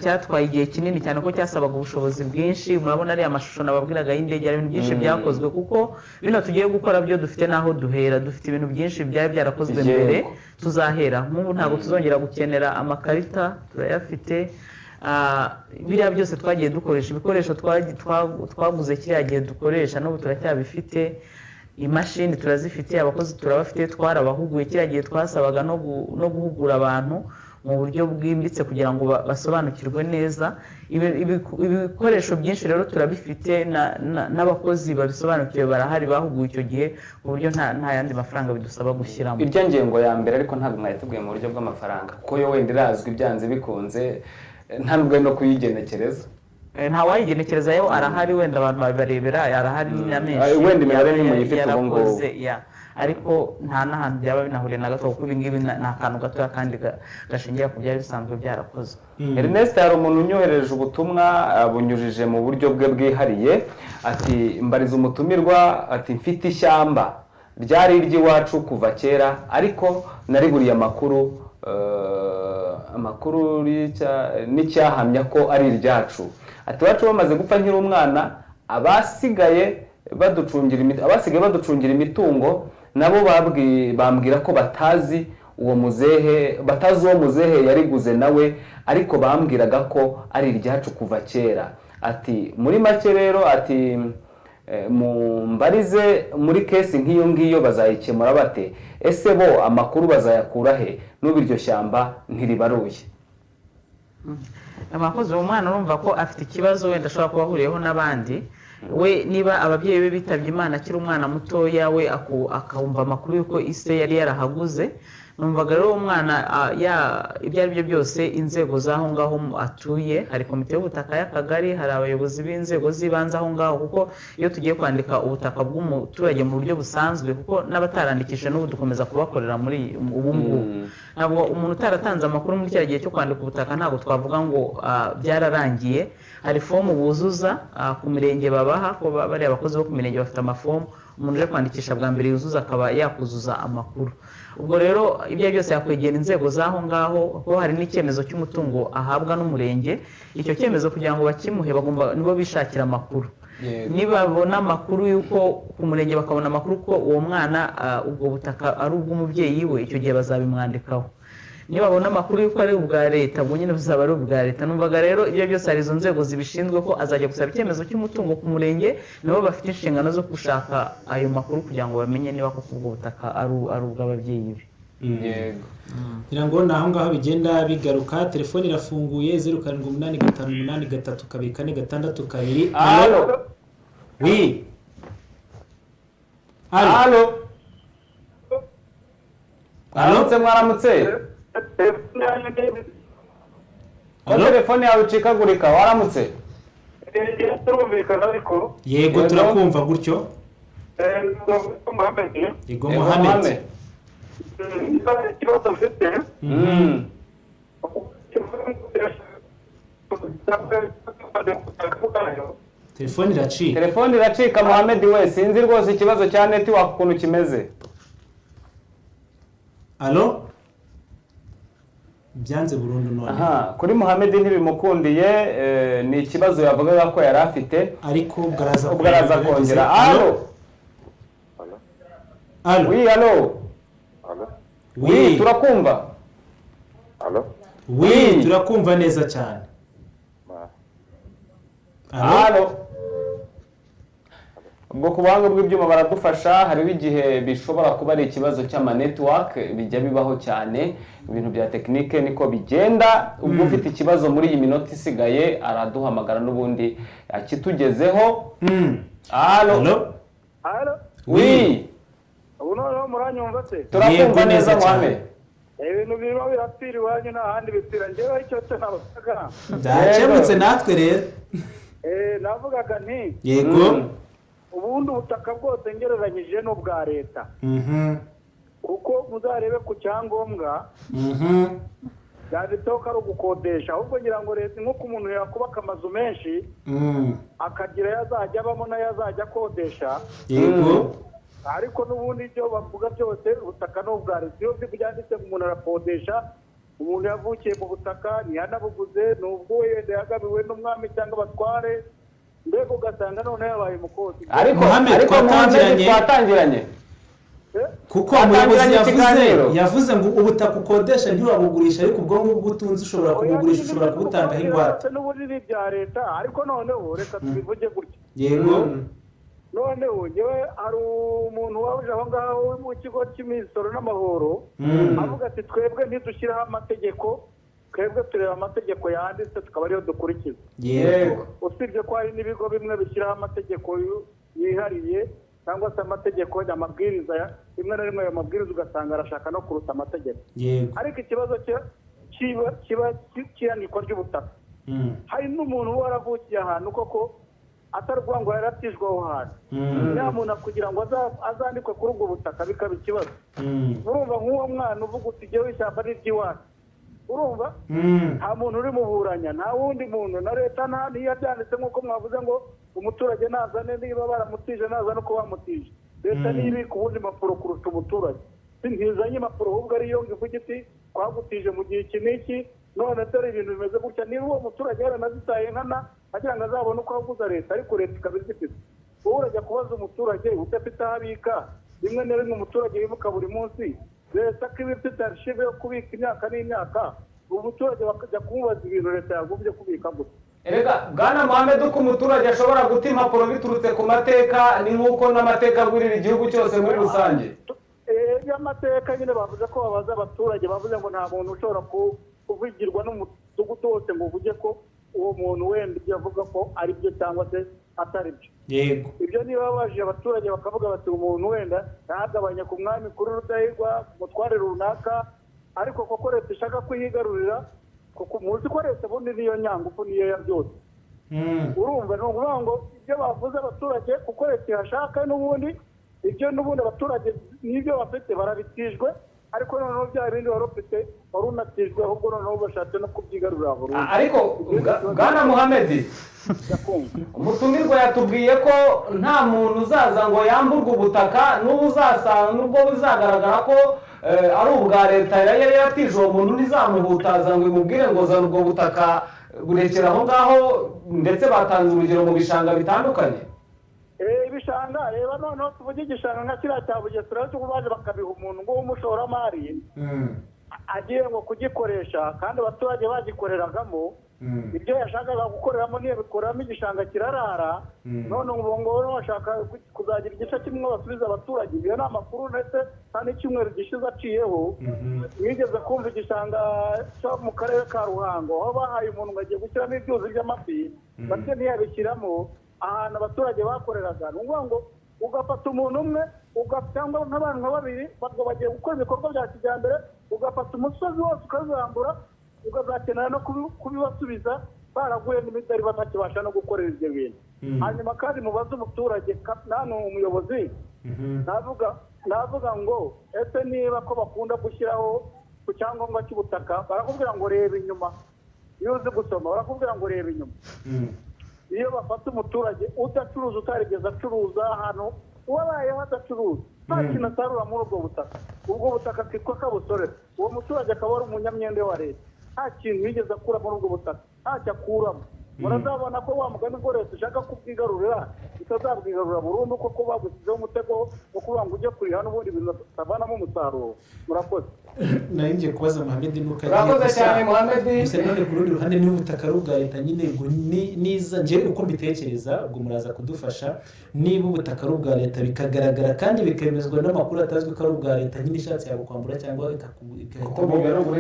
cyatwaye igihe kinini cyane ko cyasabaga ubushobozi bwinshi. Murabona ari amashusho nababwiraga y'indege, ari ibintu byinshi byakozwe, kuko bino tugiye gukora byo dufite naho duhera, dufite ibintu byinshi byari byarakozwe mbere tuzahera. Nk'ubu ntabwo tuzongera gukenera amakarita, turayafite. Biriya byose twagiye dukoresha, ibikoresho twaguze kiriya gihe dukoresha n'ubu turacyabifite. Imashini turazifite, abakozi turabafite, twarabahuguye. Kiriya gihe twasabaga no guhugura abantu mu buryo bwimbitse kugira ngo basobanukirwe neza. Ibikoresho byinshi rero turabifite, n'abakozi babisobanukiwe barahari bahuguye icyo gihe, ku buryo nta yandi mafaranga bidusaba gushyiramo. Iryo ngengo ya mbere ariko ntabwo mwayiteguye mu buryo bw'amafaranga, kuko yo wenda irazwi byanze bikunze, nta nubwo no kuyigenekereza. Nta wayigenekereza, yo arahari, wenda abantu babibarebera, arahari na menshi wenda imibare nimuyifite ubu ngubu, ariko nta n'ahantu byaba binahuriye na gato, kuko ibi ngibi ni akantu gatoya kandi gashingira ku byari bisanzwe byarakozwe. Ernest, hari umuntu unyohereje ubutumwa bunyujije mu buryo bwe bwihariye, ati mbariza umutumirwa, ati mfite ishyamba ryari iry'iwacu kuva kera ariko nariburiye amakuru n'icyahamya ko ari iryacu. Ati iwacu bamaze gupfa nkiri umwana, abasigaye baducungira imitungo nabo bambwira ko batazi uwo muzehe yariguze nawe, ariko bambwiraga ko ari iryacu kuva kera. Ati muri make rero, ati mbarize muri kesi nk'iyo ngiyo bazayikemura bate? Ese bo amakuru bazayakura he n'ubu iryo shyamba ntiribaruye? Amakozi umwana urumva ko afite ikibazo wenda ashobora kuba ahuriyeho n'abandi. We niba ababyeyi be bitabye Imana akiri umwana mutoya, we akumva amakuru y'uko ise yari yarahaguze, numvaga rero umwana ibyo ari byo byose inzego z'aho ngaho atuye, hari komite y'ubutaka y'akagari, hari abayobozi b'inzego z'ibanze aho ngaho, kuko iyo tugiye kwandika ubutaka bw'umuturage mu buryo busanzwe, kuko n'abatarandikisha n'ubu dukomeza kubakorera muri ubu ngubu. Ntabwo umuntu utaratanze amakuru muri cya gihe cyo kwandika ubutaka ntabwo twavuga ngo byararangiye. Hari fomu buzuza ku mirenge babaha, ko bariya abakozi bo ku mirenge bafite amafomu, umuntu uje kwandikisha bwa mbere yuzuza akaba yakuzuza amakuru. Ubwo rero ibyo byose yakwegera inzego z'aho ngaho, kuko hari n'icyemezo cy'umutungo ahabwa n'umurenge. Icyo cyemezo kugira ngo bakimuhe bagomba nibo bishakira amakuru. Nibabona amakuru y'uko ku murenge bakabona amakuru ko uwo mwana ubwo butaka ari ubw'umubyeyi we, icyo gihe bazabimwandikaho. Nibabona amakuru y'uko ari ubwa leta, ubwo nyine bizaba ari ubwa leta. Numvaga rero ibyo byose hari izo nzego zibishinzwe ko azajya gusaba icyemezo cy'umutungo ku murenge, nibo bafite inshingano zo gushaka ayo makuru kugira ngo bamenye niba koko ubwo butaka ari ubw'ababyeyi be. Yego. ngira ngo naho ngaho bigenda bigaruka. Telefone irafunguye 07888342. Allo. Oui. Allo. Mwaramutse. Telefone yawe icikagurika, waramutse? Yego turakumva gutyo. Yego Mohamed. Ikibazo mfite telefone iracika Mohamed we, sinzi rwose ikibazo cya network ukuntu kimeze. Allo, byanze burundu none. Aha, kuri Mohamed ntibimukundiye, ni ikibazo yavugaga ko yari afite, ariko ubwaraza kongera. Allo. Allo. Oui, allo. Oui, turakumva. Allo. Oui, turakumva neza cyane. Allo. Ubwo ku buhanga bw'ibyuma baradufasha, hariho igihe bishobora kuba ari ikibazo cy'ama network, bijya bibaho cyane, ibintu bya tekinike niko bigenda. Ubwo ufite ikibazo muri iyi minota isigaye araduhamagara n'ubundi akitugezeho. Allo. Allo. Oui. Uno muranyumva se? Turakumva neza Mohamed. Ibintu birimo birapfira iwanyu n'ahandi bipfira, njyewe icyo cyo navugaga. Ndakemutse natwe rero. Navugaga nti yego ubundi ubutaka bwose ngereranyije n'ubwa leta. Kuko muzarebe ku cyangombwa byanditseho ko ari ugukodesha, ahubwo ngira ngo leta nk'uko umuntu yakubaka amazu menshi akagira yazajya abamo n'ayazajya akodesha. Yego. Ariko n'ubundi ibyo bavuga byose ubutaka n'ubwa leta, iyo byanditse ngo umuntu arakodesha, umuntu yavukiye mu butaka ntiyanabuguze, n'ubwo wenda yagabiwe n'umwami cyangwa abatware, mbega ugasanga none yabaye umukozi. Ariko twatangiranye kuko umuyobozi yavuze ngo ubutaka ukodesha ntiwabugurisha, ariko ubwo ngubwo utunze ushobora kubugurisha, ushobora kubutangaho ingwate. N'ubundi ni ibya leta, ariko noneho reka tubivuge gutya. Yego. Noneho ngewe hari umuntu wabuje aho ngaho mu kigo cy'imisoro n'amahoro avuga ati twebwe ntidushyiraho amategeko, twebwe tureba amategeko yanditse tukaba ariyo dukurikiza. Yego. Usibye ko hari n'ibigo bimwe bishyiraho amategeko yihariye cyangwa se amategeko y'amabwiriza, rimwe na rimwe ayo mabwiriza ugasanga arashaka no kuruta amategeko. Yego. Ariko ikibazo kiba cy'iyanikwa ry'ubutaka. Hari n'umuntu uba waravukiye ahantu koko atari ukuvuga ngo yaratijwe aho hantu, nyamuntu kugira ngo azandikwe kuri ubwo butaka bikaba ikibazo. Urumva nk'uwo mwana uvuga uti jyewe ishyamba ni iry'iwacu, urumva nta muntu uri muburanya, nta wundi muntu, na leta nta niyo byanditse nk'uko mwavuze ngo umuturage nazane, niba baramutije nazane uko bamutije. Leta niyo ibika ubundi impapuro kurusha umuturage. Ntizanye impapuro ahubwo ariyo ngo ivuge iti twagutije mu gihe iki n'iki, none dore ibintu bimeze gutya. Niba uwo muturage yaranazitaye nkana agira ngo azabone uko aguza leta, ariko leta ikaba izifite. Wowe urajya kubaza umuturage udafite aho abika, rimwe na rimwe umuturage yibuka buri munsi, leta ko iba ifite arishive yo kubika imyaka n'imyaka, umuturage bakajya kumubaza ibintu leta yagombye kubika gusa. Erega Bwana Mohamed, uko umuturage ashobora guta impapuro biturutse ku mateka, ni nk'uko n'amateka agwirira igihugu cyose muri rusange. Y'amateka nyine bavuze ko babaza abaturage, bavuze ngo nta muntu ushobora kuvugirwa n'umudugudu wose ngo uvuge ko uwo muntu wenda ibyo avuga ko ari byo cyangwa se atari byo. Yego. Ibyo niba babajije abaturage bakavuga bati umuntu wenda ntagabanya ku mwami kuri Rudahigwa ku mutware runaka, ariko koko leta ishaka kuyigarurira, kuko muzi ko leta ubundi niyo nyangufu niyo ya byose. Urumva ni ukuvuga ngo ibyo bavuze abaturage kuko leta ihashaka, n'ubundi ibyo n'ubundi abaturage n'ibyo bafite barabitijwe, ariko noneho bya bindi wari ufite wari unatijwe ahubwo noneho bashatse no kubyigarurira burundu. ariko bwana Muhamedi umutumirwa yatubwiye ko nta muntu uzaza ngo yamburwe ubutaka n'ubwo bizagaragara ko ari ubwa leta yari yaratije uwo muntu ntizamuhutaza ngo imubwire ngo zana ubwo butaka burekera aho ngaho, ndetse batanze urugero mu bishanga bitandukanye. Ibishanga reba noneho tuvuge igishanga nka kiriya cya Bugesera cyo baje bakabiha umuntu ngo w'umushoramari agiye ngo kugikoresha kandi abaturage bagikoreragamo ibyo yashakaga gukoreramo ntiyabikoramo, igishanga kirarara. none ubu ngubu bashaka kuzagira igice kimwe basubiza abaturage. iyo ni amakuru ndetse nta n'icyumweru gishize aciyeho mwigeze kumva igishanga cyo mu karere ka Ruhango aho bahaye umuntu ngo agiye gushyiramo ibyuzi by'amafi ndetse ntiyabishyiramo ahantu abaturage bakoreraga. ni ukuvuga ngo ugafata umuntu umwe cyangwa nk'abantu nka babiri bagiye gukora ibikorwa bya kijyambere, ugafata umusozi wose ukazambura ukazakenera no kubibasubiza baraguye n'imitari batakibasha no gukorera ibyo bintu. hanyuma kandi mubaze umuturage nani umuyobozi navuga ngo ese niba ko bakunda gushyiraho ku cyangombwa cy'ubutaka barakubwira ngo reba inyuma, iyo uzi gusoma barakubwira ngo reba inyuma. iyo bafata umuturage udacuruza utarigeze acuruza ahantu uwabayeho adacuruza nta kintu asarura muri ubwo butaka, ubwo butaka kitwa kabusorera, uwo muturage akaba ari umunyamyenda wa leta, nta kintu yigeze akura muri ubwo butaka, ntacyo akuramo. murazabona ko wa mugani ngo leta ushaka kubwigarurira itazabwigarurira burundu kuko bagusizeho umutego wo kuvuga ngo ujye kuriha n'ubundi bintu batavanamo umusaruro. murakoze. nayo ngiye kubaza Muhamedi nuko urakoze cyane Muhamedi. gusa none ku rundi ruhande niba ubutaka ari ubwa leta nyine ngo niza njye uko mbitekereza ubwo muraza kudufasha. niba ubutaka ari ubwa leta bikagaragara kandi bikemezwa n'amakuru atazwi ko ari ubwa leta nyine ishatse yabukwambura cyangwa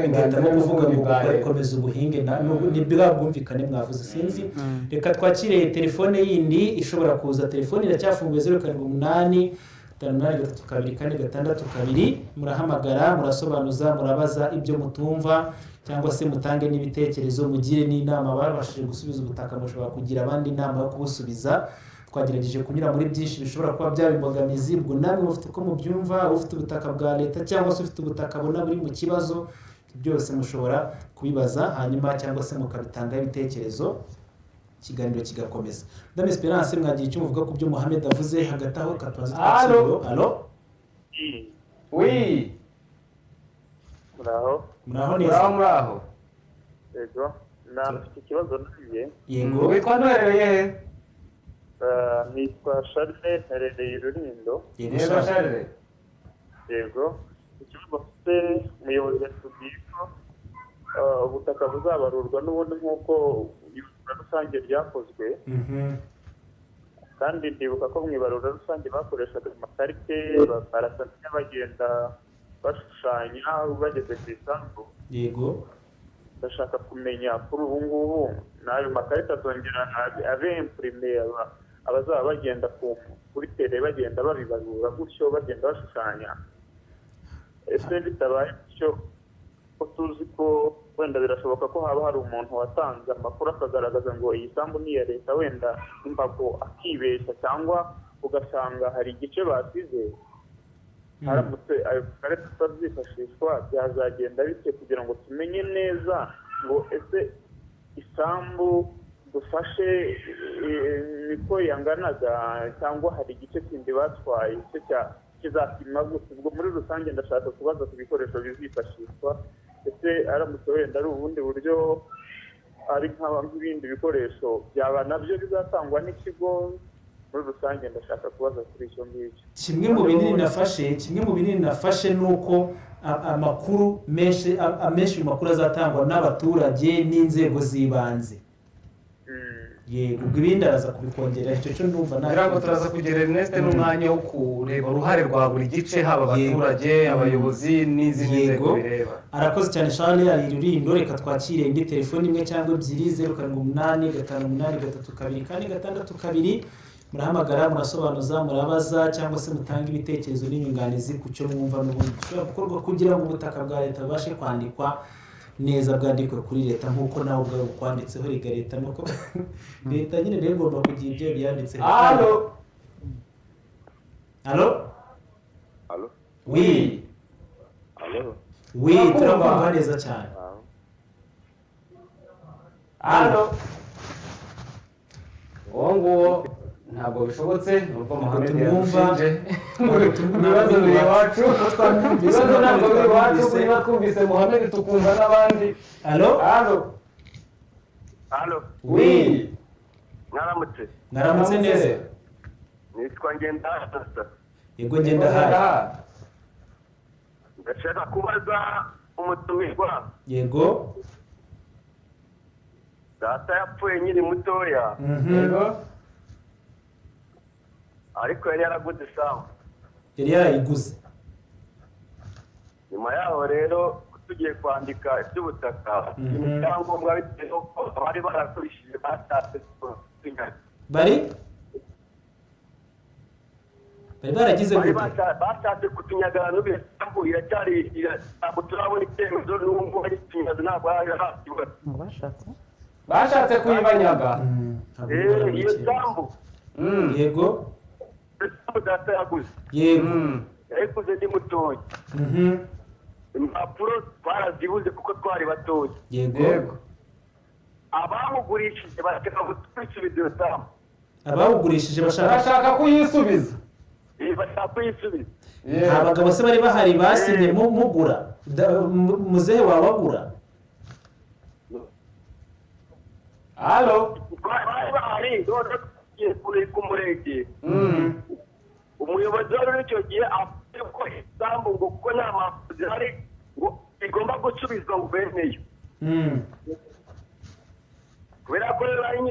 igahitamo kuvuga ngo komeza ubuhinge ni bwa bwumvikane mwavuze. sinzi reka twakire telefone yindi ishobora kuza. telefone iracyafunguye 078 58342 murahamagara, murasobanuza, murabaza ibyo mutumva cyangwa se mutange n'ibitekerezo, mugire n'inama. babashije gusubiza ubutaka mushobora kugira abandi inama yo kubusubiza. twagerageje kunyura muri byinshi bishobora kuba byaba imbogamizi. ubwo namwe mufite uko mubyumva, ufite ubutaka bwa leta cyangwa se ufite ubutaka abona buri mu kibazo, byose mushobora kubibaza hanyuma cyangwa se mukabitangaho ibitekerezo, ikiganiro kigakomeza. Madam Esperance, mwagiye icyo muvuga ku byo Muhamedi avuze hagati aho katwaza twakiriyo. Allo oui muraho neza. muraho yego nafite ikibazo nanjye. yego witwa ntuherereye? nitwa Charles, nherereye i Rulindo. yego Charles. yego ikibazo mfite umuyobozi yatubwiye ko ubutaka buzabarurwa n'ubundi nk'uko ibarura rusange ryakozwe. kandi ndibuka ko mu ibarura rusange bakoreshaga amakarite barasanya bagenda bashushanya bageze ku isambu. yego ndashaka kumenya kuri ubu ngubu n'ayo makarita azongera abe imprimé abazaba bagenda kuri tele bagenda babibarura gutyo bagenda bashushanya. ese bitabaye bityo ko tuzi ko wenda birashoboka ko haba hari umuntu watanze amakuru akagaragaza ngo iyi sambu ni iya leta, wenda imbago akibeshya cyangwa ugasanga hari igice basize, haramutse ayo makarita atazifashishwa byazagenda bite kugira ngo tumenye neza ngo ese isambu dufashe niko yanganaga cyangwa hari igice kindi batwaye kizapima gusa. ubwo muri rusange ndashaka kubaza ku bikoresho bizifashishwa, ese aramutse wenda ari ubundi buryo ari nk'ibindi bikoresho byaba nabyo bizatangwa n'ikigo. muri rusange ndashaka kubaza kuri icyo ngicyo. kimwe mu binini nafashe ni uko amakuru menshi mu makuru azatangwa n'abaturage n'inzego z'ibanze. yego ubwo ibindi araza kubikongera icyo cyo ndumva ntabwo turaza kugera Ernest n'umwanya wo kureba uruhare rwa buri gice, haba abaturage, abayobozi n'izindi nzego bireba. arakoze cyane Charles ari Rulindo. reka twakire indi telefone imwe cyangwa ebyiri. 078 murahamagara, murasobanuza, murabaza cyangwa se mutanga ibitekerezo n'inyunganizi ku cyo mwumva n'ubundi bishobora gukorwa kugira ngo ubutaka bwa leta bubashe kwandikwa neza, bwandikwe kuri leta nk'uko nawe ubwawe bukwanditseho. rega leta nuko leta nyine rero igomba kugira ibyo byanditseho. Allo oui wi turakumva neza cyane. Halo uwo nguwo ntabwo bishobotse nuko Mohamed yamushinje ibibazo biri iwacu ibibazo ntabwo biri iwacu niba twumvise Mohamed tukumva n'abandi. Halo wi mwaramutse neza. nitwa Ngenda. Yego ngenda hari. Ndashaka kubaza umutumirwa. Yego. Data yapfuye nyiri mutoya. Yego. Ariko yari yaraguze isambu. Yari yarayiguze. Nyuma yaho rero tugiye kwandika iby'ubutaka. Ibyangombwa bitewe ko bari barakurishije batatse bari baragize gute? Bashatse kutunyagana n'ubisambu iracyari ntabwo turabona icyemezo n'ubwo ari ikinyazo ntabwo yarahatiwe. Bashatse kuyibanyaga. Iyo sambu. Yego. Sambu data yaguze. Yego. Yayiguze ndi mutoya. Impapuro twarazibuze kuko twari batoya. Yego. Abamugurishije bashaka gusubiza iyo sambu. Abawugurishije bashaka kuyisubiza. Bashaka kuyisubiza. Nta bagabo se bari bahari basinye mugura muzehe wabagura? Halo bari bahari none tugiye ku murenge. Umuyobozi wari icyo gihe avuze ko isambu ngo kuko nta mpapuro zihari ngo igomba gusubizwa ngo beneyo. Kubera ko rero ari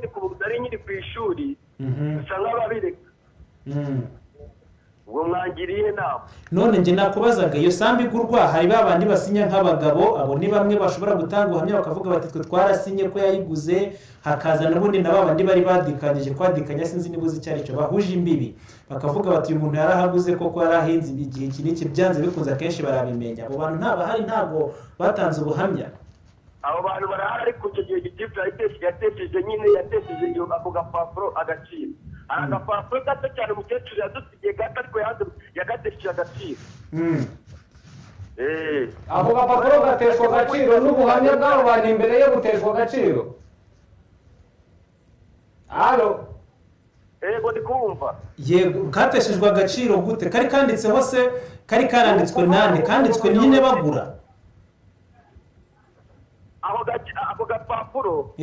nyiri ku ishuri bisa nk'ababireka. Ubwo mwangiriye inama. None njye nakubazaga iyo sambu igurwa hari babandi basinya nk'abagabo, abo ni bamwe bashobora gutanga ubuhamya bakavuga bati twe twarasinye ko yayiguze, hakaza n'ubundi na babandi bari badikanyije kwadikanya sinzi niba uzi icyo ari cyo bahuje imbibi bakavuga bati uyu muntu yarahaguze koko yarahinze igihe iki n'iki byanze bikunze akenshi barabimenya. Abo bantu ntabahari ntabwo batanze ubuhamya. Abo bantu barahari ariko icyo gihe gitifu yatesheje nyine yatesheje iyo ako gapapuro agaciro. Agapapuro gato cyane umukecuru yadusigiye gato ariko yagatesheje agaciro. Ako gapapuro gateshwa agaciro n'ubuhamya bw'abo bantu imbere yo guteshwa agaciro. Halo Yego ndikumva. Yego kateshejwe agaciro gute? Kari kanditseho se kari karanditswe nande? Kanditswe nyine bagura. Ako gapapuro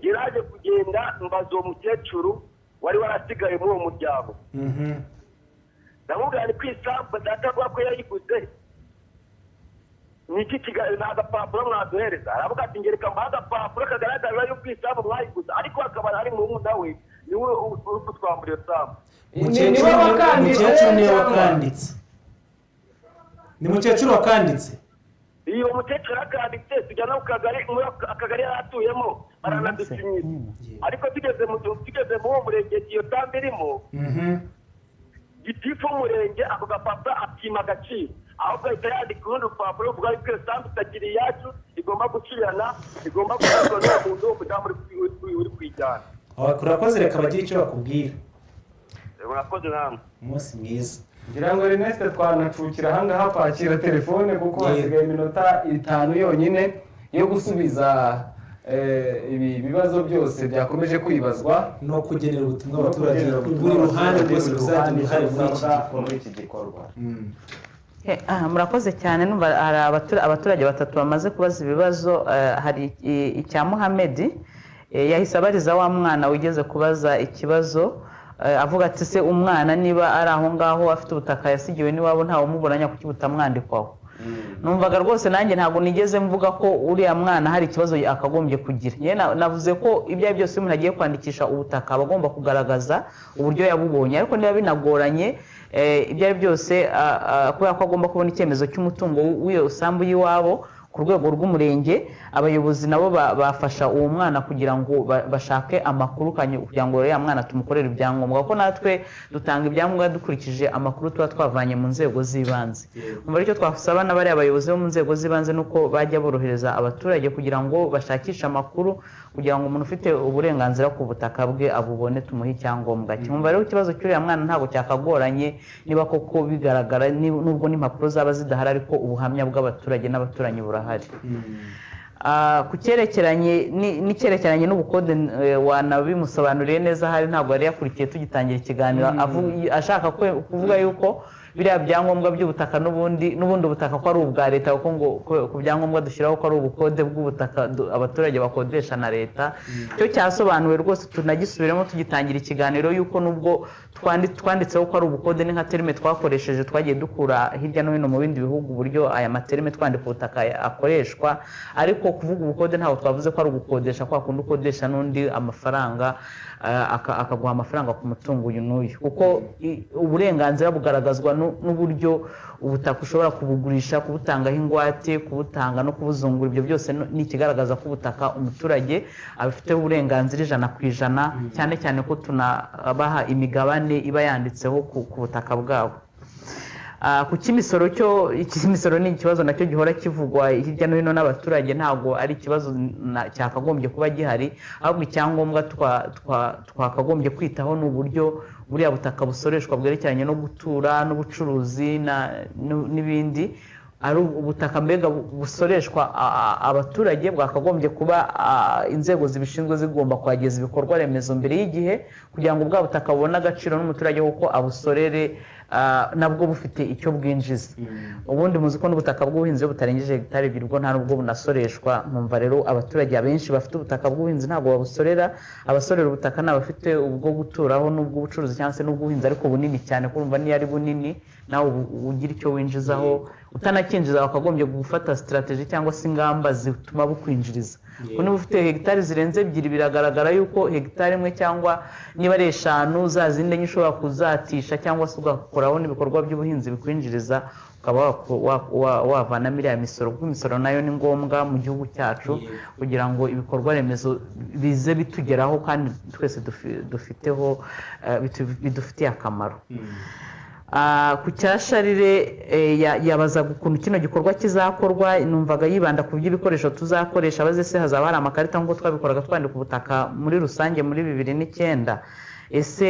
yaraje kugenda mbaza uwo mukecuru wari warasigaye muri uwo muryango. Ndamubwira ni kwisambu data avuga ko yayiguze. Niki kigali na agapapuro mwaduhereza? Aravuga ati ngereka mbaha agapapuro kagaragaza yuko isambu mwayiguze ariko akaba ari mu nawe niwe utwambura iyo sambu. Umukecuru niwe wakanditse. Ni mukecuru wakanditse. Iyo mukecuru akanditse tujya no akagari yaratuyemo baranadusinyira. Ariko tugeze mu murenge iyo sambu irimo. Gitifu umurenge ako gapapuro akima agaciro. Ahubwo ahita yandika urundi rupapuro ruvuga yuko iyo sambu itagira iyacu igomba gusubirana igomba gukorwa n'umuntu wo mudamu uri kuyijyana. Urakoze reka bagire icyo bakubwira. Murakoze namwe. Umunsi mwiza. ngira ngo Ernest twanacukira ahangaha kwakira telefone kuko hasigaye iminota 5 yonyine yo gusubiza ibi bibazo byose byakomeje kwibazwa no kugenera ubutumwa abaturage buri ruhande rwose ruzagira uruhare muri iki gikorwa. Murakoze cyane numva abaturage batatu bamaze kubaza ibibazo. Hari icya Mohamed yahise abariza wa mwana wigeze kubaza ikibazo avuga ati se umwana niba ari aho ngaho afite ubutaka yasigiwe niwabo ntawe umuburanya kuki butamwandikwaho. Numvaga rwose nanjye ntabwo nigeze mvuga ko uriya mwana hari ikibazo akagombye kugira. Navuze ko ibyo ari byose umuntu agiye kwandikisha ubutaka bagomba kugaragaza uburyo yabubonye, ariko niba binagoranye ibyo ari byose kubera ko agomba kubona icyemezo cy'umutungo w'iyo sambu y'iwabo ku rwego rw'umurenge abayobozi nabo bafasha uwo mwana kugira ngo bashake amakuru kugira ngo ya mwana tumukorere ibyangombwa kuko natwe dutanga ibyangombwa dukurikije amakuru tuba twavanye mu nzego z'ibanze umva icyo twasaba n'abari abayobozi bo mu nzego z'ibanze nuko bajya borohereza abaturage kugira ngo bashakishe amakuru kugira ngo umuntu ufite uburenganzira ku butaka bwe abubone tumuhe icyangombwa cyumva rero ikibazo cy'uriya mwana ntabwo cyakagoranye niba koko bigaragara nubwo n'impapuro zaba zidahari ariko ubuhamya bw'abaturage n'abaturanyi burahari ku cyerekeranye n'icyerekeranye n'ubukode wanabimusobanuriye neza hari ntabwo yari yakurikiye tugitangira ikiganiro ashaka kuvuga yuko biriya byangombwa by'ubutaka n'ubundi ubutaka ko ari ubwa leta kuko ngo ku byangombwa dushyiraho ko ari ubukode bw'ubutaka abaturage bakodesha na leta cyo cyasobanuwe rwose tunagisubiremo tugitangira ikiganiro yuko nubwo twanditseho ko ari ubukode ni nka terime twakoresheje twagiye dukura hirya no hino mu bindi bihugu uburyo aya materime twandika ubutaka akoreshwa ariko kuvuga ubukode ntabwo twavuze ko ari ugukodesha kwa kundi ukodesha n'undi amafaranga akaguha amafaranga ku mutungo uyu n'uyu kuko uburenganzira bugaragazwa n'uburyo ubutaka ushobora kubugurisha kubutangaho ingwate kubutanga no kubuzungura ibyo byose ni ikigaragaza ko ubutaka umuturage abifiteho uburenganzira 100% cyane cyane ko tunabaha imigabane iba yanditseho ku butaka bwabo ku cy'imisoro imisoro ni ikibazo nacyo gihora kivugwa hirya no hino n'abaturage ntabwo ari ikibazo cyakagombye kuba gihari ahubwo icyangombwa twakagombye kwitaho n'uburyo buriya butaka busoreshwa bwerekeranye no gutura n'ubucuruzi n'ibindi ari ubutaka mbega busoreshwa abaturage bwakagombye kuba inzego zibishinzwe zigomba kwageza ibikorwa remezo mbere y'igihe kugira ngo bwa butaka bubone agaciro n'umuturage kuko abusorere nabwo bufite icyo bwinjiza ubundi muzi ko n'ubutaka bw'ubuhinzi butarengeje hegitari 2 bwo nta nubwo bunasoreshwa numva rero abaturage abenshi bafite ubutaka bw'ubuhinzi ntabwo babusorera abasorera ubutaka n'abafite ubwo guturaho n'ubw'ubucuruzi cyangwa se n'ubw'ubuhinzi ariko bunini cyane kurumva niyo ari bunini nawe ugira icyo winjizaho utanakinjiza wakagombye gufata strategy cyangwa se ingamba zituma bukwinjiriza ko niba ufite hegitari zirenze 2 biragaragara yuko hegitari imwe cyangwa niba ari 5 zazinde nyishobora kuzatisha cyangwa se ugakoraho n'ibikorwa by'ubuhinzi bikwinjiriza ukaba wavana miliya misoro kuko imisoro nayo ni ngombwa mu gihugu cyacu kugira ngo ibikorwa remezo bize bitugeraho kandi twese bidufitiye akamaro ku cyasharire yabaza ukuntu kino gikorwa kizakorwa numvaga yibanda ku by'ibikoresho tuzakoresha abaze se hazaba hari amakarita nk'uko twabikoraga twandika ubutaka muri rusange muri 2009 ese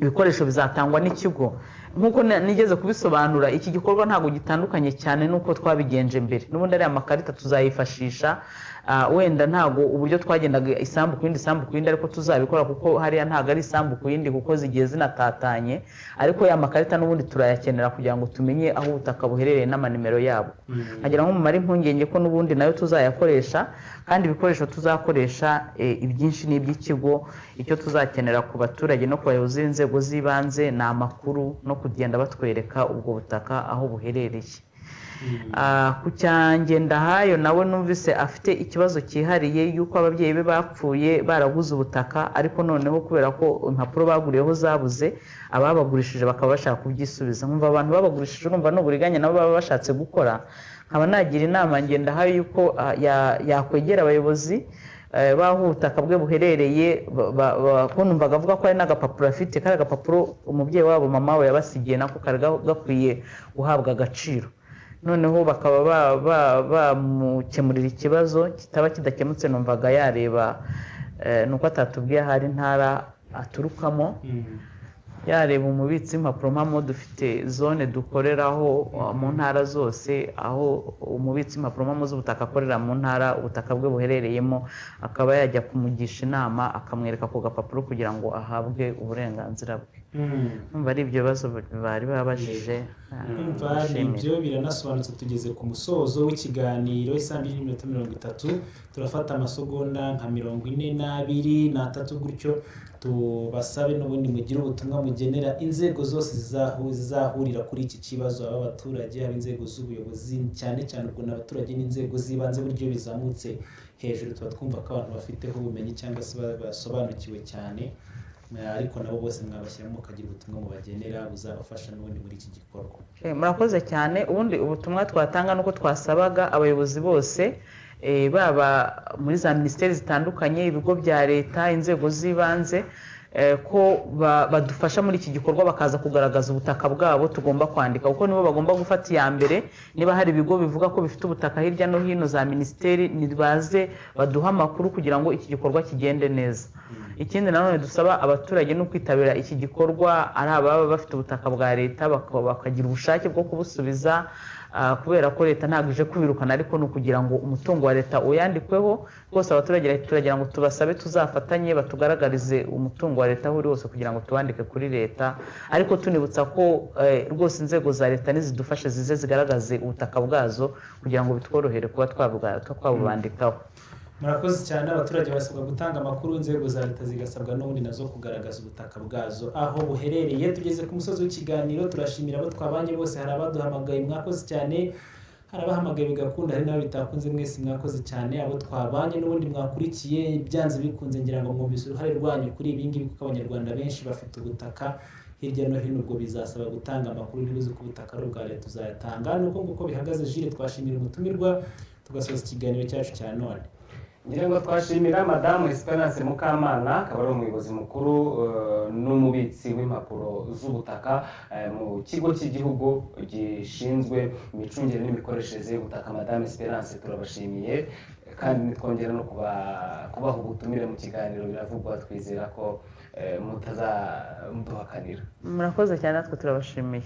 ibikoresho bizatangwa n'ikigo nk'uko nigeze kubisobanura iki gikorwa ntabwo gitandukanye cyane n'uko twabigenje mbere n'ubundi ari amakarita tuzayifashisha wenda ntabwo uburyo twagendaga isambu ku yindi ariko tuzabikora kuko hariya ntabwo ari isambu ku yindi kuko zigiye zinatatanye ariko ya makarita n'ubundi turayakenera kugira ngo tumenye aho ubutaka buherereye n'amanimero yabo nkagira ngo mumare impungenge ko n'ubundi nayo tuzayakoresha kandi ibikoresho tuzakoresha ibyinshi n'iby'ikigo icyo tuzakenera ku baturage no ku bayobozi b'inzego z'ibanze ni amakuru no kugenda batwereka ubwo butaka aho buherereye ku cyangendahayo nawe numvise afite ikibazo cyihariye yuko ababyeyi be bapfuye baraguze ubutaka ariko noneho kubera ko impapuro baguriyeho zabuze ababagurishije bakaba bashaka kubyisubiza nkumva abantu babagurishije urumva n'uburiganya nabo baba bashatse gukora nkaba nagira inama ngendahayo yuko yakwegera abayobozi baho ubutaka bwe buherereye numvaga avuga ko ari n'agapapuro afite kari agapapuro umubyeyi wabo mama we yabasigiye nako kari gakwiye guhabwa agaciro noneho bakaba bamukemurira ikibazo kitaba kidakemutse numvaga yareba nuko atatubwiye hari intara aturukamo yareba umubitsi impapuro mpamo dufite zone dukoreraho mu ntara zose aho umubitsi impapuro mpamo z'ubutaka akorera mu ntara ubutaka bwe buherereyemo akaba yajya kumugisha inama akamwereka ku gapapuro kugira ngo ahabwe uburenganzira bwe numva ari ibyo bibazo bari babajije numva nibyo biranasobanutse tugeze ku musozo w'ikiganiro isaha 2:30 turafata amasegonda nka 42 n'atatu gutyo tubasabe n'ubundi mugire ubutumwa mugenera inzego zose zizahurira kuri iki kibazo abaturage inzego z'ubuyobozi cyane cyane ubwo n'abaturage n'inzego z'ibanze buryo bizamutse hejuru tuba twumva ko abantu bafiteho ubumenyi cyangwa se basobanukiwe cyane ariko nabo bose mwabashyiramo mukagira ubutumwa mubagenera buzabafasha n'ubundi muri iki gikorwa. Murakoze cyane. Ubundi ubutumwa twatanga nuko twasabaga abayobozi bose baba muri za minisiteri zitandukanye, ibigo bya leta, inzego z'ibanze, ko badufasha muri iki gikorwa bakaza kugaragaza ubutaka bwabo tugomba kwandika, kuko nibo bagomba gufata iya mbere. Niba hari ibigo bivuga ko bifite ubutaka hirya no hino za minisiteri, nibaze baduha amakuru kugira ngo iki gikorwa kigende neza. Ikindi nanone dusaba abaturage no kwitabira iki gikorwa, ari ababa bafite ubutaka bwa leta bakagira ubushake bwo kubusubiza, kubera ko leta ntabwo ije kubirukana, ariko ni ukugira ngo umutungo wa leta uyandikweho. Rwose abaturage turagira ngo tubasabe tuzafatanye batugaragarize umutungo wa leta aho uri wose kugira ngo tuwandike kuri leta, ariko tunibutsa ko rwose inzego za leta nizidufashe zize zigaragaze ubutaka bwazo kugira ngo bitworohere kuba twabubandikaho. Murakoze cyane. Abaturage basabwa gutanga amakuru, inzego za leta zigasabwa n'ubundi nazo kugaragaza ubutaka bwazo aho buherereye. Tugeze ku musozi w'ikiganiro, turashimira abo twabanye bose. Hari abaduhamagaye, mwakoze cyane. Hari abahamagaye bigakunda, hari n'abo bitakunze. Mwese mwakoze cyane. Abo twabanye n'ubundi mwakurikiye, byanze bikunze ngira ngo mwumvise uruhare rwanyu kuri ibi ngibi, kuko abanyarwanda benshi bafite ubutaka hirya no hino. Ubwo bizasaba gutanga amakuru, ntibizi ko ubutaka ari ubwa leta uzayatanga. Nuko nguko bihagaze. Jules, twashimira umutumirwa, tugasoza ikiganiro cyacu cya none. ngira ngo twashimira Madam Esperance Mukamana, akaba ari umuyobozi mukuru n'umubitsi w'impapuro z'ubutaka mu kigo cy'igihugu gishinzwe imicungire n'imikoreshereze y'ubutaka. Madam Esperance, turabashimiye kandi twongera no kubaha ubutumire mu kiganiro biravugwa. Twizera ko mutazamuduhakanira. Murakoze cyane, natwe turabashimiye.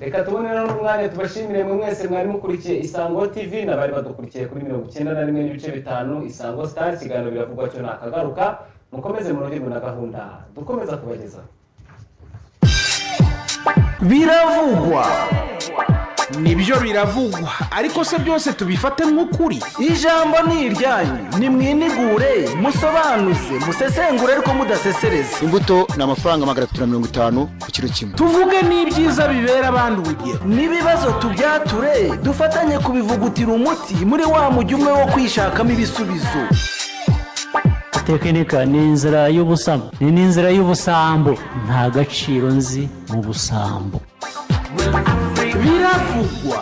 Reka tubonera n'umwanya tubashimire mwe mwese mwari mukurikiye Isango TV n'abari badukurikiye kuri 91.5 Isango Star. Ikiganiro biravugwa cyo nakagaruka. Mukomeze munogerwe na gahunda dukomeza kubagezaho. Biravugwa, nibyo biravugwa, ariko se byose tubifate nk'ukuri. Ijambo ni iryanyu, nimwinigure, musobanuze, musesengure ariko mudasesereza. Imbuto ni amafaranga 350 ku kiro kimwe. Tuvuge n'ibyiza bibera abandi urugero, n'ibibazo tubyature, dufatanye kubivugutira umuti muri wa mujyi umwe wo kwishakamo ibisubizo. Tekinika ni inzira y'ubusambo, ni inzira y'ubusambo, nta gaciro nzi mu busambo. biravugwa.